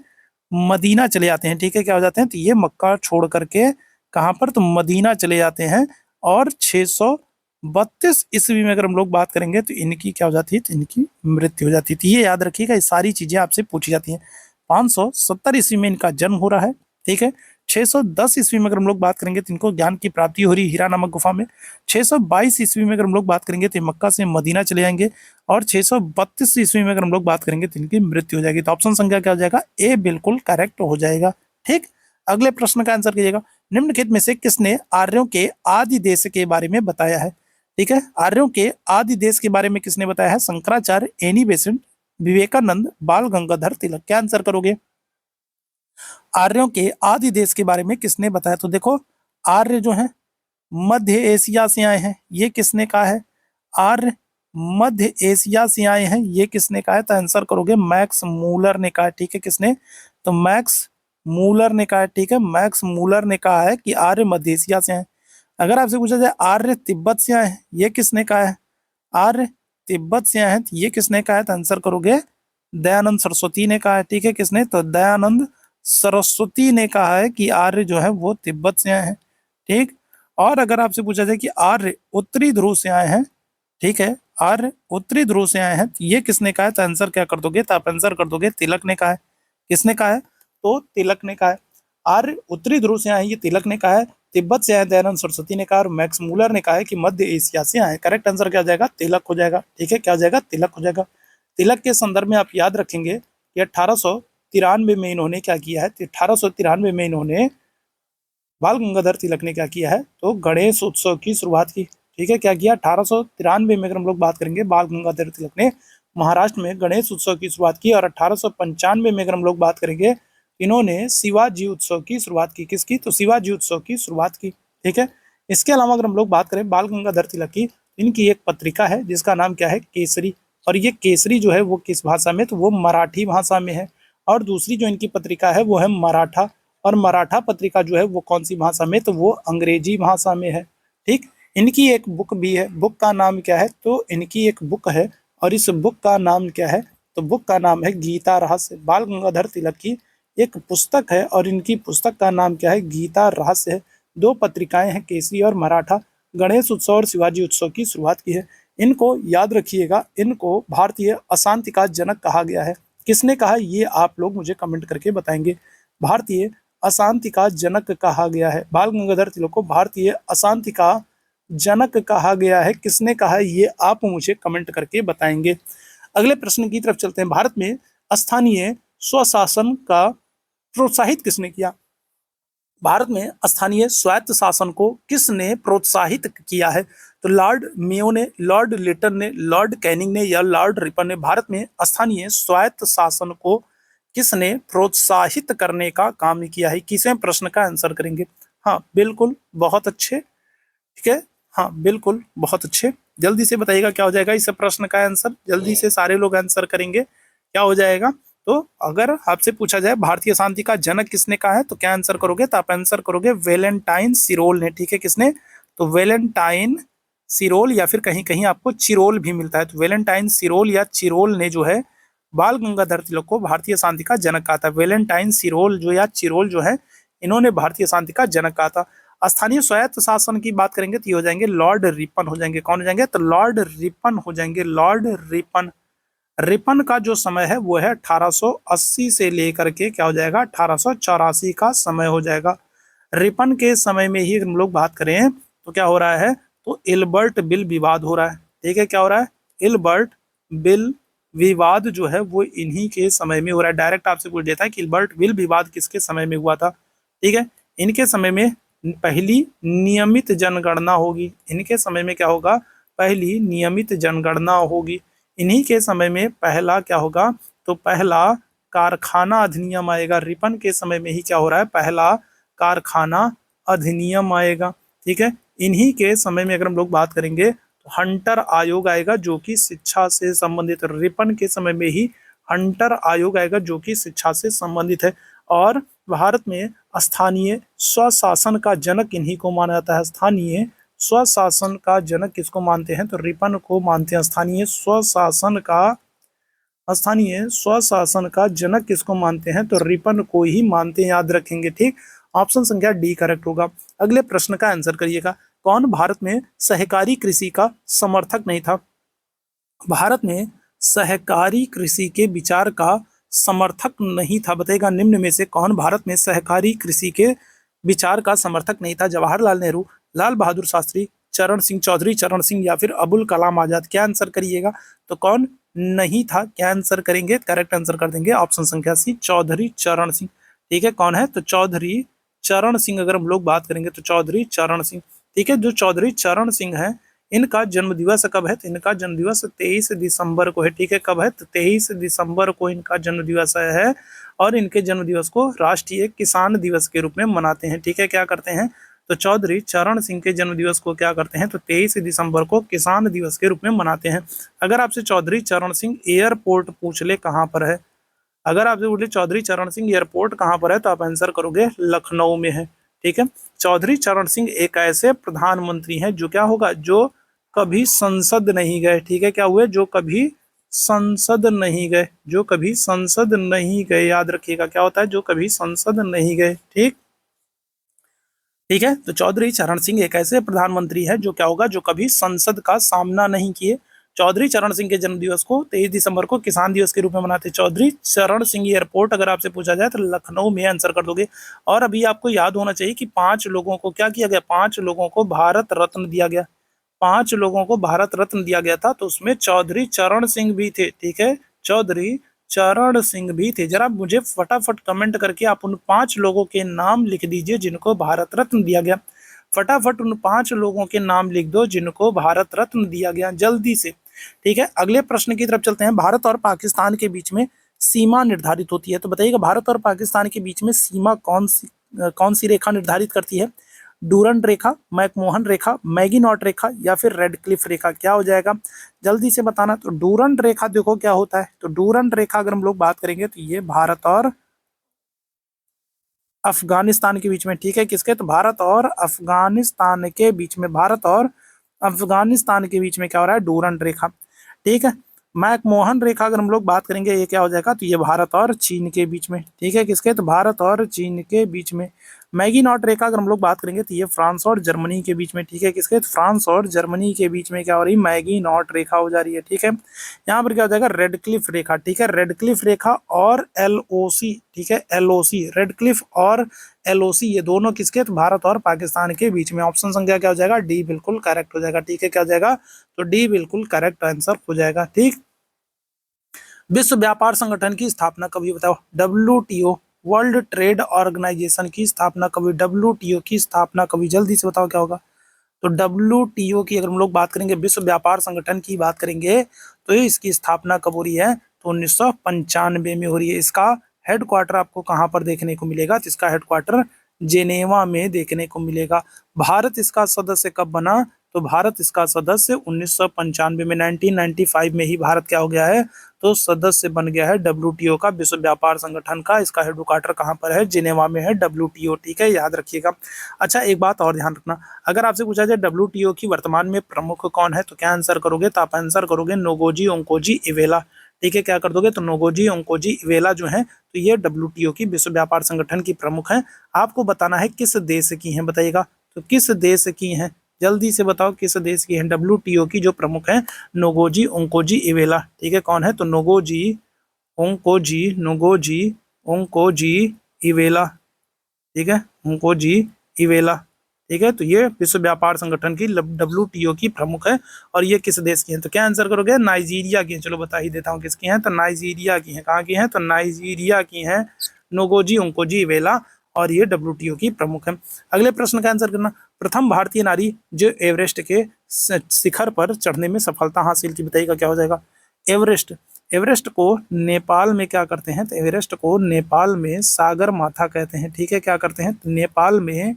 मदीना चले जाते हैं। ठीक है, क्या हो जाते हैं? तो ये मक्का छोड़ करके कहाँ पर? तो मदीना चले जाते हैं। और 632 ईस्वी में अगर हम लोग बात करेंगे तो इनकी क्या हो जाती है? तो इनकी मृत्यु हो जाती है। तो ये याद रखिएगा, ये सारी चीजें आपसे पूछी जाती हैं। 570 ईस्वी में इनका जन्म हो रहा है। ठीक है, 610 ईस्वी में अगर हम लोग बात करेंगे तो इनको ज्ञान की प्राप्ति हो रही है हीरा नामक गुफा में। 622 ईस्वी में अगर हम लोग बात करेंगे तो मक्का से मदीना चले जाएंगे। और 632 ईस्वी में अगर हम लोग बात करेंगे तो इनकी मृत्यु हो जाएगी। तो ऑप्शन संख्या क्या हो जाएगा? ए बिल्कुल करेक्ट हो जाएगा। ठीक, अगले प्रश्न का आंसर कीजिएगा, निम्नलिखित में से किसने आर्यों के आदि देश के बारे में बताया है? ठीक है, आर्यों के आदि देश के बारे में किसने बताया है? शंकराचार्य, एनी बेसेंट, विवेकानंद, बाल गंगाधर तिलक। क्या आंसर करोगे? आर्यों के आदि देश के बारे में किसने बताया? तो देखो आर्य जो है मध्य एशिया से आए हैं, ये किसने कहा है? आर्य मध्य एशिया से आए हैं, ये किसने कहा है? तो आंसर करोगे मैक्स मूलर ने कहा है। ठीक है, किसने? तो मैक्स मूलर ने कहा है। ठीक है, मैक्स मूलर ने कहा है कि आर्य मध्य एशिया से आए। अगर आपसे पूछा जाए आर्य तिब्बत से आए हैं, ये किसने कहा है? आर्य तिब्बत से आए हैं, ये किसने कहा है? तो आंसर करोगे दयानंद सरस्वती ने कहा है। ठीक है, किसने? तो दयानंद सरस्वती ने कहा है कि आर्य जो है वो तिब्बत से आए हैं। ठीक, और अगर आपसे पूछा जाए कि आर्य उत्तरी ध्रुव से आए हैं, ठीक है, आर्य उत्तरी ध्रुव से आए हैं, तो ये किसने कहा है? तो आंसर क्या कर दोगे? तो आप आंसर कर दोगे तिलक ने कहा है। किसने कहा है? तो तिलक ने कहा है। आर्य उत्तरी ध्रुव से आए, ये तिलक ने कहा है। तिब्बत से आए दयानंद सरस्वती ने कहा, और मैक्स मूलर ने कहा है कि मध्य एशिया से आए। करेक्ट आंसर क्या हो जाएगा? तिलक हो जाएगा। ठीक है, क्या हो जाएगा? तिलक हो जाएगा। तिलक के संदर्भ में आप याद रखेंगे कि 1893 में इन्होंने क्या किया है? 1893 में इन्होंने बाल गंगाधर तिलक ने क्या किया है? तो गणेश उत्सव की शुरुआत की। ठीक है, क्या किया? 1893 में अगर हम लोग बात करेंगे, बाल गंगाधर तिलक ने महाराष्ट्र में गणेश उत्सव की शुरुआत की। और 1895 में अगर हम लोग बात करेंगे, इन्होंने शिवाजी उत्सव की शुरुआत की। किसकी? तो शिवाजी उत्सव की शुरुआत की। ठीक है। इसके अलावा अगर हम लोग बात करें बाल गंगाधर तिलक की, इनकी एक पत्रिका है जिसका नाम क्या है? केसरी। और ये केसरी जो है वो किस भाषा में? तो वो मराठी भाषा में है। और दूसरी जो इनकी पत्रिका है वो है मराठा। और मराठा पत्रिका जो है वो कौन सी भाषा में? तो वो अंग्रेजी भाषा में है। ठीक। इनकी एक बुक भी है। बुक का नाम क्या है? तो इनकी एक बुक है और इस बुक का नाम क्या है? तो बुक का नाम है गीता रहस्य। बाल गंगाधर तिलक की एक पुस्तक है और इनकी पुस्तक का नाम क्या है? गीता रहस्य है। दो पत्रिकाएं हैं, केसरी और मराठा। गणेश उत्सव और शिवाजी उत्सव की शुरुआत की है। इनको याद रखिएगा, इनको भारतीय अशांति का जनक कहा गया है। किसने कहा? ये आप लोग मुझे कमेंट करके बताएंगे। भारतीय अशांति का जनक कहा गया है। बाल गंगाधर तिलक को भारतीय अशांति का जनक कहा गया है। किसने कहा है? ये आप मुझे कमेंट करके बताएंगे। अगले प्रश्न की तरफ चलते हैं। भारत में स्थानीय स्वशासन का प्रोत्साहित किसने किया? भारत में स्थानीय स्वायत्त शासन को किसने प्रोत्साहित किया है? तो लॉर्ड मेयो ने, लॉर्ड लिटन ने, लॉर्ड कैनिंग ने या लॉर्ड रिपन ने भारत में स्थानीय स्वायत्त शासन को किसने प्रोत्साहित करने का काम किया है? किसे प्रश्न का आंसर करेंगे? हाँ बिल्कुल, बहुत अच्छे। ठीक है, हाँ बिल्कुल, बहुत अच्छे। जल्दी से बताइएगा क्या हो जाएगा इस प्रश्न का आंसर। जल्दी से सारे लोग आंसर करेंगे, क्या हो जाएगा? तो अगर आपसे पूछा जाए भारतीय शांति का जनक किसने कहा है तो क्या आंसर करोगे? तो आप आंसर करोगे वेलेंटाइन सिरोल ने। ठीक है, किसने? तो वेलेंटाइन सिरोल, या फिर कहीं कहीं आपको चिरोल भी मिलता है। तो वेलेंटाइन सिरोल या चिरोल ने जो है बाल गंगाधर तिलक को भारतीय शांति का जनक कहा था। वेलेंटाइन सिरोल जो या चिरोल जो है, इन्होंने भारतीय शांति का जनक कहा था। स्थानीय स्वायत्त शासन की बात करेंगे तो ये हो जाएंगे लॉर्ड रिपन हो जाएंगे। कौन हो जाएंगे? तो लॉर्ड रिपन हो जाएंगे। Lord Ripon. रिपन का जो समय है वो है 1880 से लेकर के क्या हो जाएगा? 1884 का समय हो जाएगा। रिपन के समय में ही हम लोग बात करें तो क्या हो रहा है? तो इल्बर्ट बिल विवाद हो रहा है। ठीक है, क्या हो रहा है? इल्बर्ट बिल विवाद जो है वो इन्हीं के समय में हो रहा है। डायरेक्ट आपसे पूछ देता है कि इल्बर्ट बिल विवाद किसके समय में हुआ था। ठीक है, इनके समय में पहली नियमित जनगणना होगी। इनके समय में क्या होगा? पहली नियमित जनगणना होगी। इन्हीं के समय में पहला क्या होगा? तो पहला कारखाना अधिनियम आएगा। रिपन के समय में ही क्या हो रहा है? पहला कारखाना अधिनियम आएगा। ठीक है, इन्हीं के समय में अगर हम लोग बात करेंगे तो हंटर आयोग आएगा जो कि शिक्षा से संबंधित है। रिपन के समय में ही हंटर आयोग आएगा जो कि शिक्षा से संबंधित है। और भारत में स्थानीय स्वशासन का जनक इन्हीं को माना जाता है। स्थानीय स्वशासन का जनक किसको मानते हैं? तो रिपन को मानते हैं। स्थानीय स्वशासन का जनक किसको मानते हैं? तो रिपन को ही मानते हैं, याद रखेंगे। ठीक, ऑप्शन संख्या डी करेक्ट होगा। अगले प्रश्न का आंसर करिएगा। कौन भारत में सहकारी कृषि का समर्थक नहीं था? भारत में सहकारी कृषि के विचार का समर्थक नहीं था। बताइएगा निम्न में से कौन भारत में सहकारी कृषि के विचार का समर्थक नहीं था? जवाहरलाल नेहरू, लाल बहादुर शास्त्री, चरण सिंह चौधरी, चरण सिंह या फिर अबुल कलाम आजाद। क्या आंसर करिएगा? तो कौन नहीं था, क्या आंसर करेंगे? करेक्ट आंसर कर देंगे ऑप्शन संख्या सी, चौधरी चरण सिंह। ठीक है, कौन है? तो चौधरी चरण सिंह। अगर हम लोग बात करेंगे तो चौधरी चरण सिंह। ठीक है, जो चौधरी चरण सिंह है इनका जन्म दिवस कब है? तो इनका जन्म दिवस 23 दिसंबर को है। ठीक है, कब है? तो 23 दिसंबर को इनका जन्म दिवस है। और इनके जन्म दिवस को राष्ट्रीय किसान दिवस के रूप में मनाते हैं। ठीक है, क्या करते हैं? तो चौधरी चरण सिंह के जन्म दिवस को क्या करते हैं? तो 23 दिसंबर को किसान दिवस के रूप में मनाते हैं। अगर आपसे चौधरी चरण सिंह एयरपोर्ट पूछ ले कहाँ पर है, अगर आपसे पूछ ले चौधरी चरण सिंह एयरपोर्ट कहाँ पर है, तो आप आंसर करोगे लखनऊ में है। ठीक है, चौधरी चरण सिंह एक ऐसे प्रधानमंत्री हैं जो क्या होगा? जो कभी संसद नहीं गए। ठीक है, क्या हुए? जो कभी संसद नहीं गए। जो कभी संसद नहीं गए, याद रखिएगा क्या होता है? जो कभी संसद नहीं गए। ठीक, ठीक है, तो चौधरी चरण सिंह एक ऐसे प्रधानमंत्री है जो क्या होगा? जो कभी संसद का सामना नहीं किए। चौधरी चरण सिंह के जन्म दिवस को 23 दिसंबर को किसान दिवस के रूप में मनाते हैं। चौधरी चरण सिंह एयरपोर्ट अगर आपसे पूछा जाए तो लखनऊ में आंसर कर दोगे। और अभी आपको याद होना चाहिए कि 5 लोगों को क्या किया गया? 5 लोगों को भारत रत्न दिया गया। 5 लोगों को भारत रत्न दिया गया था, तो उसमें चौधरी चरण सिंह भी थे। ठीक है, चौधरी चरण सिंह भी थे। जरा मुझे फटाफट कमेंट करके आप उन 5 लोगों के नाम लिख दीजिए जिनको भारत रत्न दिया गया। फटाफट उन 5 लोगों के नाम लिख दो जिनको भारत रत्न दिया गया, जल्दी से। ठीक है, अगले प्रश्न की तरफ चलते हैं। भारत और पाकिस्तान के बीच में सीमा निर्धारित होती है? तो बताइएगा भारत और पाकिस्तान के बीच में सीमा कौन सी रेखा निर्धारित करती है? डूरंड रेखा, मैकमोहन रेखा, मैगीनॉट रेखा या फिर रेडक्लिफ रेखा? क्या हो जाएगा जल्दी से बताना। तो डूरंड रेखा देखो क्या होता है, तो डूरंड रेखा अगर हम लोग बात करेंगे तो ये भारत और अफगानिस्तान के बीच में, ठीक है, किसके, तो भारत और अफगानिस्तान के बीच में, भारत और अफगानिस्तान के बीच में क्या हो रहा है, डूरंड रेखा, ठीक है। मैकमोहन रेखा अगर हम लोग बात करेंगे ये क्या हो जाएगा, तो ये भारत और चीन के बीच में, ठीक है, किसके, तो भारत और चीन के बीच में। मैगीनॉट रेखा अगर हम लोग बात करेंगे तो ये फ्रांस और जर्मनी के बीच में, ठीक है, किसके, तो फ्रांस और जर्मनी के बीच में क्या हो रही है, मैगीनॉट रेखा हो जा रही है, ठीक है। यहाँ पर क्या हो जाएगा, रेडक्लिफ रेखा, ठीक है, रेडक्लिफ रेखा और एलओसी, ठीक है, एलओसी, रेडक्लिफ और एलओसी ये दोनों किसके, तो भारत और पाकिस्तान के बीच में। ऑप्शन संख्या क्या हो जाएगा, डी बिल्कुल करेक्ट हो जाएगा, ठीक है, क्या हो जाएगा, तो डी बिल्कुल करेक्ट आंसर हो जाएगा, ठीक। विश्व व्यापार संगठन की स्थापना कभी, बताओ, डब्ल्यूटीओ, वर्ल्ड ट्रेड ऑर्गेनाइजेशन की स्थापना कभी, डब्ल्यूटीओ की स्थापना कभी, जल्दी से बताओ क्या होगा। तो डब्ल्यूटीओ की अगर हम लोग बात करेंगे, विश्व व्यापार संगठन की बात करेंगे, तो इसकी स्थापना कब हो रही है, तो 1995 में हो रही है। इसका हेडक्वार्टर आपको कहाँ पर देखने को मिलेगा, तो इसका हेडक्वार्टर जेनेवा में देखने को मिलेगा। भारत इसका सदस्य कब बना, तो भारत इसका सदस्य 1995 में, 1995 में ही भारत क्या हो गया है, तो सदस्य बन गया है डब्ल्यूटीओ का, विश्व व्यापार संगठन का। इसका हेडक्वार्टर कहाँ पर है, जिनेवा में है डब्ल्यूटीओ, ठीक है, याद रखिएगा। अच्छा एक बात और ध्यान रखना, अगर आपसे पूछा जाए डब्ल्यूटीओ की वर्तमान में प्रमुख कौन है, तो क्या आंसर करोगे, तो आप आंसर करोगे नोगोजी ओंकोजी इवेला, ठीक है, क्या कर दोगे, तो नोगोजी ओंकोजी इवेला जो है, तो ये डब्ल्यूटीओ की, विश्व व्यापार संगठन की प्रमुख है। आपको बताना है किस देश की हैं, बताइएगा, तो किस देश की हैं, जल्दी से बताओ किस देश की है डब्ल्यूटीओ की जो प्रमुख है, नोगोजी ओंकोजी इवेला, ठीक है, कौन है, तो नोगोजी ओंकोजी इवेला, ठीक है, ओंकोजी इवेला, ठीक है, तो ये विश्व व्यापार संगठन की डब्ल्यूटीओ की प्रमुख है। और ये किस देश की हैं, तो क्या आंसर करोगे, नाइजीरिया की हैं। चलो बता ही देता हूँ किसकी हैं, तो नाइजीरिया की हैं। कहाँ की हैं, तो नाइजीरिया की हैं नोगोजी ओंकोजी इवेला, और ये डब्ल्यूटीओ की प्रमुख है। अगले प्रश्न का आंसर करना, प्रथम भारतीय नारी जो एवरेस्ट के शिखर पर चढ़ने में सफलता हासिल की, बताइएगा क्या हो जाएगा। एवरेस्ट, एवरेस्ट को नेपाल में क्या करते हैं, तो एवरेस्ट को नेपाल में सागर माथा कहते हैं, ठीक है, क्या करते हैं, नेपाल में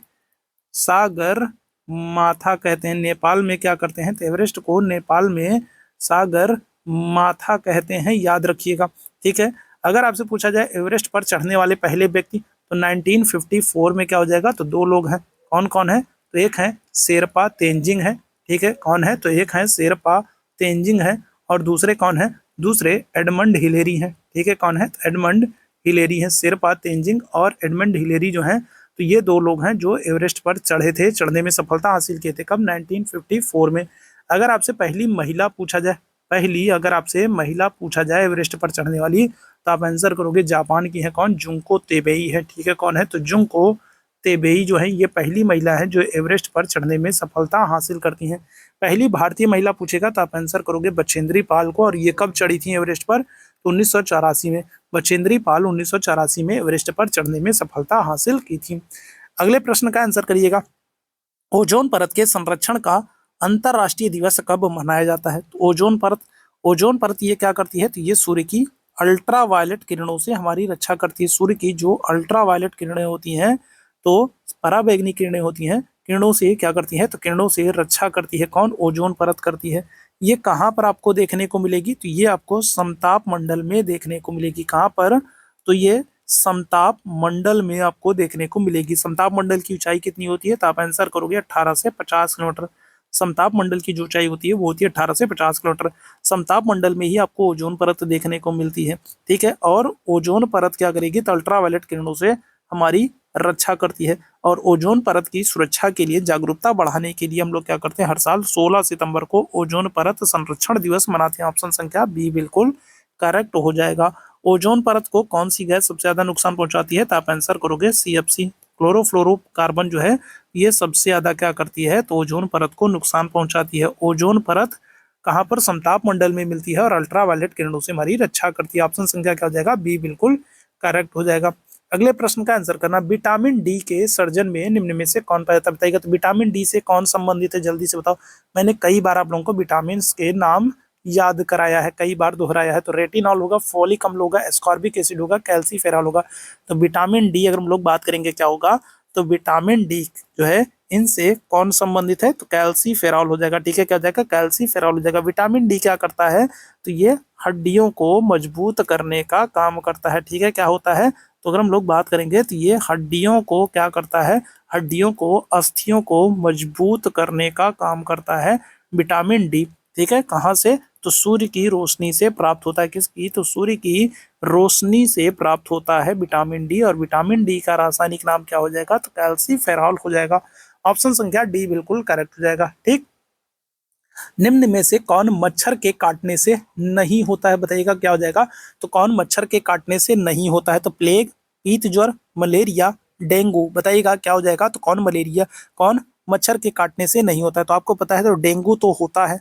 सागर माथा कहते हैं, नेपाल में क्या करते हैं, तो एवरेस्ट को नेपाल में सागर माथा कहते हैं, याद रखिएगा, ठीक है। अगर आपसे पूछा जाए एवरेस्ट पर चढ़ने वाले पहले व्यक्ति, तो 1954 में क्या हो जाएगा, तो दो लोग हैं, कौन कौन है, तो एक है शेरपा तेंजिंग है, ठीक है, कौन है, तो एक है शेरपा तेंजिंग है, और दूसरे कौन है, दूसरे एडमंड हिलेरी हैं, ठीक है, कौन है, तो एडमंड हिलेरी है। शेरपा तेंजिंग और एडमंड हिलेरी जो हैं, तो ये दो लोग हैं जो एवरेस्ट पर चढ़े थे, चढ़ने में सफलता हासिल किए थे, कब, 1954 में। अगर आपसे पहली महिला पूछा जाए, अगर आपसे महिला पूछा जाए एवरेस्ट पर चढ़ने वाली, तो आप आंसर करोगे जापान की है, कौन, जुंको तेबेई है, ठीक है, कौन है, तो जुंको तेबेई जो है ये पहली महिला है जो एवरेस्ट पर चढ़ने में सफलता हासिल करती हैं। पहली भारतीय महिला पूछेगा तो आप आंसर करोगे बछेंद्री पाल को, और ये कब चढ़ी थी एवरेस्ट पर, तो 1984 में। बछेंद्री पाल 1984 में एवरेस्ट पर चढ़ने में सफलता हासिल की थी। अगले प्रश्न का आंसर करिएगा, ओजोन परत के संरक्षण का अंतरराष्ट्रीय दिवस कब मनाया जाता है, तो ओजोन परत ये क्या करती है, तो ये सूर्य की अल्ट्रावायलेट किरणों से हमारी रक्षा करती है। सूर्य की जो अल्ट्रावायलेट किरणें होती हैं, तो पराबैंगनी किरणें होती हैं, किरणों से क्या करती है, तो किरणों से रक्षा करती है, कौन, ओजोन परत करती है। ये कहाँ पर आपको देखने को मिलेगी, तो ये आपको समताप मंडल में देखने को मिलेगी। कहाँ पर, तो ये समताप मंडल में आपको देखने को मिलेगी। समताप मंडल की ऊंचाई कितनी होती है, तो आप आंसर करोगे 18 से 50 किलोमीटर। समताप मंडल की जो ऊंचाई होती है वो होती है 18 से 50 किलोमीटर। समताप मंडल में ही आपको ओजोन परत देखने को मिलती है, ठीक है। और ओजोन परत क्या करेगी, तो अल्ट्रावायलेट किरणों से हमारी रक्षा करती है। और ओजोन परत की सुरक्षा के लिए जागरूकता बढ़ाने के लिए हम लोग क्या करते हैं, हर साल 16 सितंबर को ओजोन परत संरक्षण दिवस मनाते हैं। ऑप्शन संख्या बी बिल्कुल करेक्ट हो जाएगा। ओजोन परत को कौन सी गैस सबसे ज्यादा नुकसान पहुंचाती है, तो आप आंसर करोगे सीएफसी, क्लोरोफ्लोरोकार्बन जो है ये सबसे ज्यादा क्या करती है, तो ओजोन परत को नुकसान पहुंचाती है। ओजोन परत कहाँ पर, समताप मंडल में मिलती है और अल्ट्रावायलेट किरणों से हमारी रक्षा करती है। ऑप्शन संख्या क्या हो जाएगा, बी बिल्कुल करेक्ट हो जाएगा। अगले प्रश्न का आंसर करना, विटामिन डी के सर्जन में निम्न में से कौन पाया जाता है, बताइएगा। तो विटामिन डी से कौन संबंधित है, जल्दी से बताओ। मैंने कई बार आप लोगों को विटामिन के नाम याद कराया है, कई बार दोहराया है। तो रेटिनॉल होगा, फोलिक अम्ल होगा, एस्कॉर्बिक एसिड होगा, कैल्सीफेरॉल होगा। तो विटामिन डी अगर हम लोग बात करेंगे क्या होगा, तो विटामिन डी जो है इनसे कौन संबंधित है, तो कैल्सीफेरॉल हो जाएगा। ठीक है, क्या हो जाएगा, कैल्सीफेरॉल हो जाएगा। विटामिन डी क्या करता है, तो ये हड्डियों को मजबूत करने का काम करता है। ठीक है, क्या होता है, तो अगर हम लोग बात करेंगे तो ये हड्डियों को क्या करता है, हड्डियों को, अस्थियों को मजबूत करने का काम करता है विटामिन डी। ठीक है, कहाँ से, तो सूर्य की रोशनी से प्राप्त होता है। किसकी, तो सूर्य की रोशनी से प्राप्त होता है विटामिन डी। और विटामिन डी का रासायनिक नाम क्या हो जाएगा, तो कैल्सीफेरॉल हो जाएगा। ऑप्शन संख्या डी बिल्कुल करेक्ट हो जाएगा। ठीक, निम्न में से कौन मच्छर के काटने से नहीं होता है, बताइएगा क्या हो जाएगा, तो कौन मच्छर के काटने से नहीं होता है, तो प्लेग, पीत ज्वर, मलेरिया, डेंगू, बताइएगा क्या हो जाएगा, तो कौन मच्छर के काटने से नहीं होता है। तो आपको पता है, तो डेंगू तो होता है,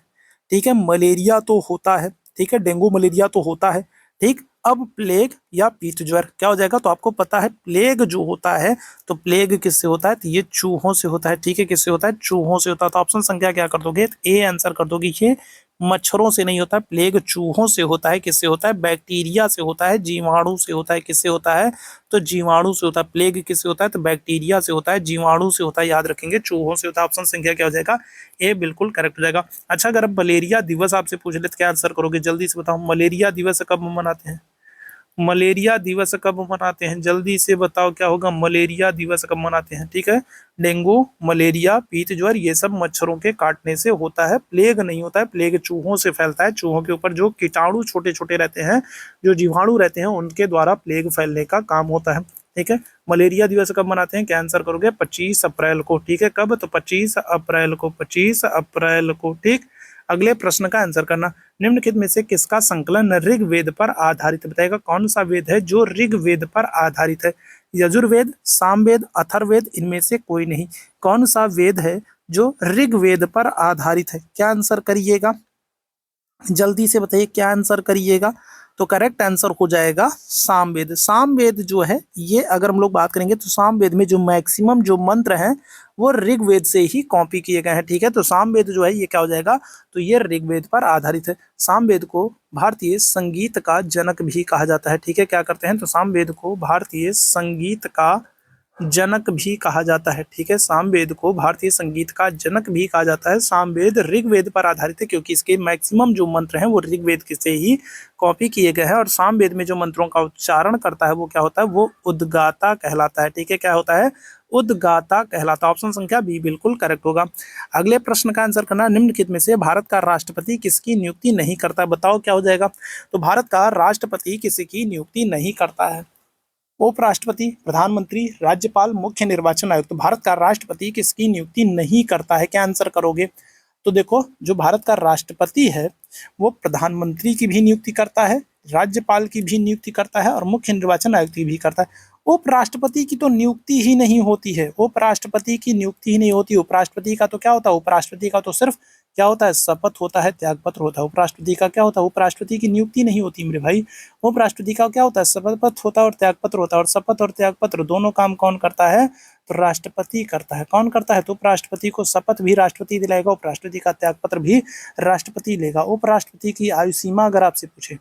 ठीक है, मलेरिया तो होता है, ठीक है, डेंगू मलेरिया तो होता है। ठीक, अब प्लेग या पीत ज्वर क्या हो जाएगा, तो आपको पता है प्लेग जो होता है, तो प्लेग किससे होता है, तो ये चूहों से होता है। ठीक है, किससे होता है, चूहों से होता है। तो ऑप्शन संख्या क्या कर दोगे, तो ए आंसर कर दोगे। ये मच्छरों से नहीं होता है, प्लेग चूहों से होता है। किससे होता है, बैक्टीरिया से होता है, जीवाणु से होता है। किससे होता है, तो जीवाणु से होता है। प्लेग किससे होता है, तो बैक्टीरिया से होता है, जीवाणु से होता है, याद रखेंगे, चूहों से होता है। ऑप्शन संख्या क्या हो जाएगा, ए बिल्कुल करेक्ट हो जाएगा। अच्छा, अगर अब मलेरिया दिवस आपसे पूछ ले तो क्या आंसर करोगे, जल्दी से बताओ, मलेरिया दिवस कब मनाते हैं, मलेरिया दिवस कब मनाते हैं, जल्दी से बताओ क्या होगा, मलेरिया दिवस कब मनाते हैं। ठीक है, डेंगू, मलेरिया, पीत ज्वर, ये सब मच्छरों के काटने से होता है, प्लेग नहीं होता है। प्लेग चूहों से फैलता है, चूहों के ऊपर जो कीटाणु छोटे छोटे रहते हैं, जो जीवाणु रहते हैं, उनके द्वारा प्लेग फैलने का काम होता है। ठीक है, मलेरिया दिवस कब मनाते हैं, क्या आंसर करोगे, 25 अप्रैल को। ठीक है, कब, तो 25 अप्रैल को, 25 अप्रैल को। ठीक, अगले प्रश्न का आंसर करना, निम्नलिखित में से किसका संकलन ऋग्वेद पर आधारित है, बताएगा कौन सा वेद है जो ऋग्वेद पर आधारित है, यजुर्वेद, सामवेद, अथर्ववेद, इनमें से कोई नहीं। कौन सा वेद है जो ऋग्वेद पर आधारित है, क्या आंसर करिएगा, जल्दी से बताइए क्या आंसर करिएगा, तो करेक्ट आंसर हो जाएगा सामवेद। सामवेद जो है ये अगर हम लोग बात करेंगे तो सामवेद में जो मैक्सिमम जो मंत्र हैं वो ऋग्वेद से ही कॉपी किए गए हैं। ठीक है, तो सामवेद जो है ये क्या हो जाएगा, तो ये ऋग्वेद पर आधारित है। सामवेद को भारतीय संगीत का जनक भी कहा जाता है। ठीक है, क्या करते हैं, तो सामवेद को भारतीय संगीत का जनक भी कहा जाता है। ठीक है, सामवेद को भारतीय संगीत का जनक भी कहा जाता है। सामवेद ऋग्वेद पर आधारित है क्योंकि इसके मैक्सिमम जो मंत्र हैं वो ऋग्वेद से ही कॉपी किए गए हैं। और सामवेद में जो मंत्रों का उच्चारण करता है वो क्या होता है, वो उद्गाता कहलाता है। ठीक है, क्या होता है, उद्गाता कहलाता। ऑप्शन संख्या बी बिल्कुल करेक्ट होगा। अगले प्रश्न का आंसर करना, निम्नलिखित में से भारत का राष्ट्रपति किसकी नियुक्ति नहीं करता, बताओ क्या हो जाएगा, तो भारत का राष्ट्रपति किसी की नियुक्ति नहीं करता है। उपराष्ट्रपति, प्रधानमंत्री, राज्यपाल, मुख्य निर्वाचन आयुक्त, तो भारत का राष्ट्रपति किसकी नियुक्ति नहीं करता है, क्या आंसर करोगे, तो देखो जो भारत का राष्ट्रपति है वो प्रधानमंत्री की भी नियुक्ति करता है, राज्यपाल की भी नियुक्ति करता है और मुख्य निर्वाचन आयुक्त की भी करता है। उपराष्ट्रपति की तो नियुक्ति ही नहीं होती है, उपराष्ट्रपति की नियुक्ति ही नहीं होती। उपराष्ट्रपति का तो क्या होता है, उपराष्ट्रपति का तो सिर्फ क्या होता है, शपथ होता है, त्यागपत्र होता है। उपराष्ट्रपति का क्या होता है, उपराष्ट्रपति की नियुक्ति नहीं होती मेरे भाई। उपराष्ट्रपति का क्या होता है, शपथ होता है और त्यागपत्र होता है। और शपथ और त्यागपत्र दोनों काम कौन करता है, तो राष्ट्रपति करता है। कौन करता है, तो उपराष्ट्रपति को शपथ भी राष्ट्रपति दिलाएगा, उपराष्ट्रपति का त्यागपत्र भी राष्ट्रपति लेगा। उपराष्ट्रपति की आयु सीमा अगर आपसे पूछे,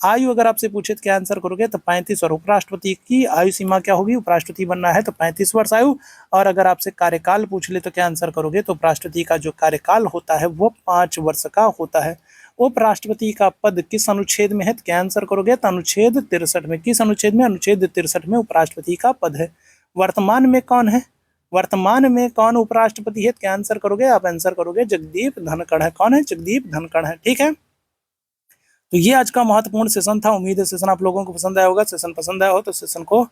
आयु अगर आपसे पूछे तो क्या आंसर करोगे, तो 35। और उपराष्ट्रपति की आयु सीमा क्या होगी, उपराष्ट्रपति बनना है तो 35 वर्ष आयु। और अगर आपसे कार्यकाल पूछ ले तो क्या आंसर करोगे, तो उपराष्ट्रपति का जो कार्यकाल होता है वो 5 वर्ष का होता है। उपराष्ट्रपति का पद किस अनुच्छेद में है, तो क्या आंसर करोगे, तो अनुच्छेद 63 में। किस अनुच्छेद में, अनुच्छेद 63 में उपराष्ट्रपति का पद है। वर्तमान में कौन है, वर्तमान में कौन उपराष्ट्रपति है, तो क्या आंसर करोगे, आप आंसर करोगे जगदीप धनखड़ है। कौन है, जगदीप धनखड़ है। ठीक है, तो ये आज का महत्वपूर्ण सेशन था। उम्मीद है सेशन आप लोगों को पसंद आया होगा। सेशन पसंद आया हो तो सेशन को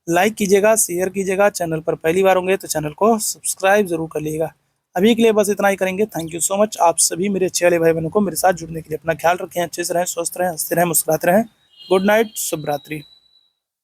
लाइक कीजिएगा, शेयर कीजिएगा। चैनल पर पहली बार होंगे तो चैनल को सब्सक्राइब जरूर कर लीजिएगा। अभी के लिए बस इतना ही करेंगे। थैंक यू सो मच आप सभी मेरे अच्छे वाले भाई बहनों को मेरे साथ जुड़ने के लिए। अपना ख्याल रखें, अच्छे से रहें, स्वस्थ रहें, हंसते रहें, मुस्कुराते रहें। गुड नाइट, शुभ रात्रि।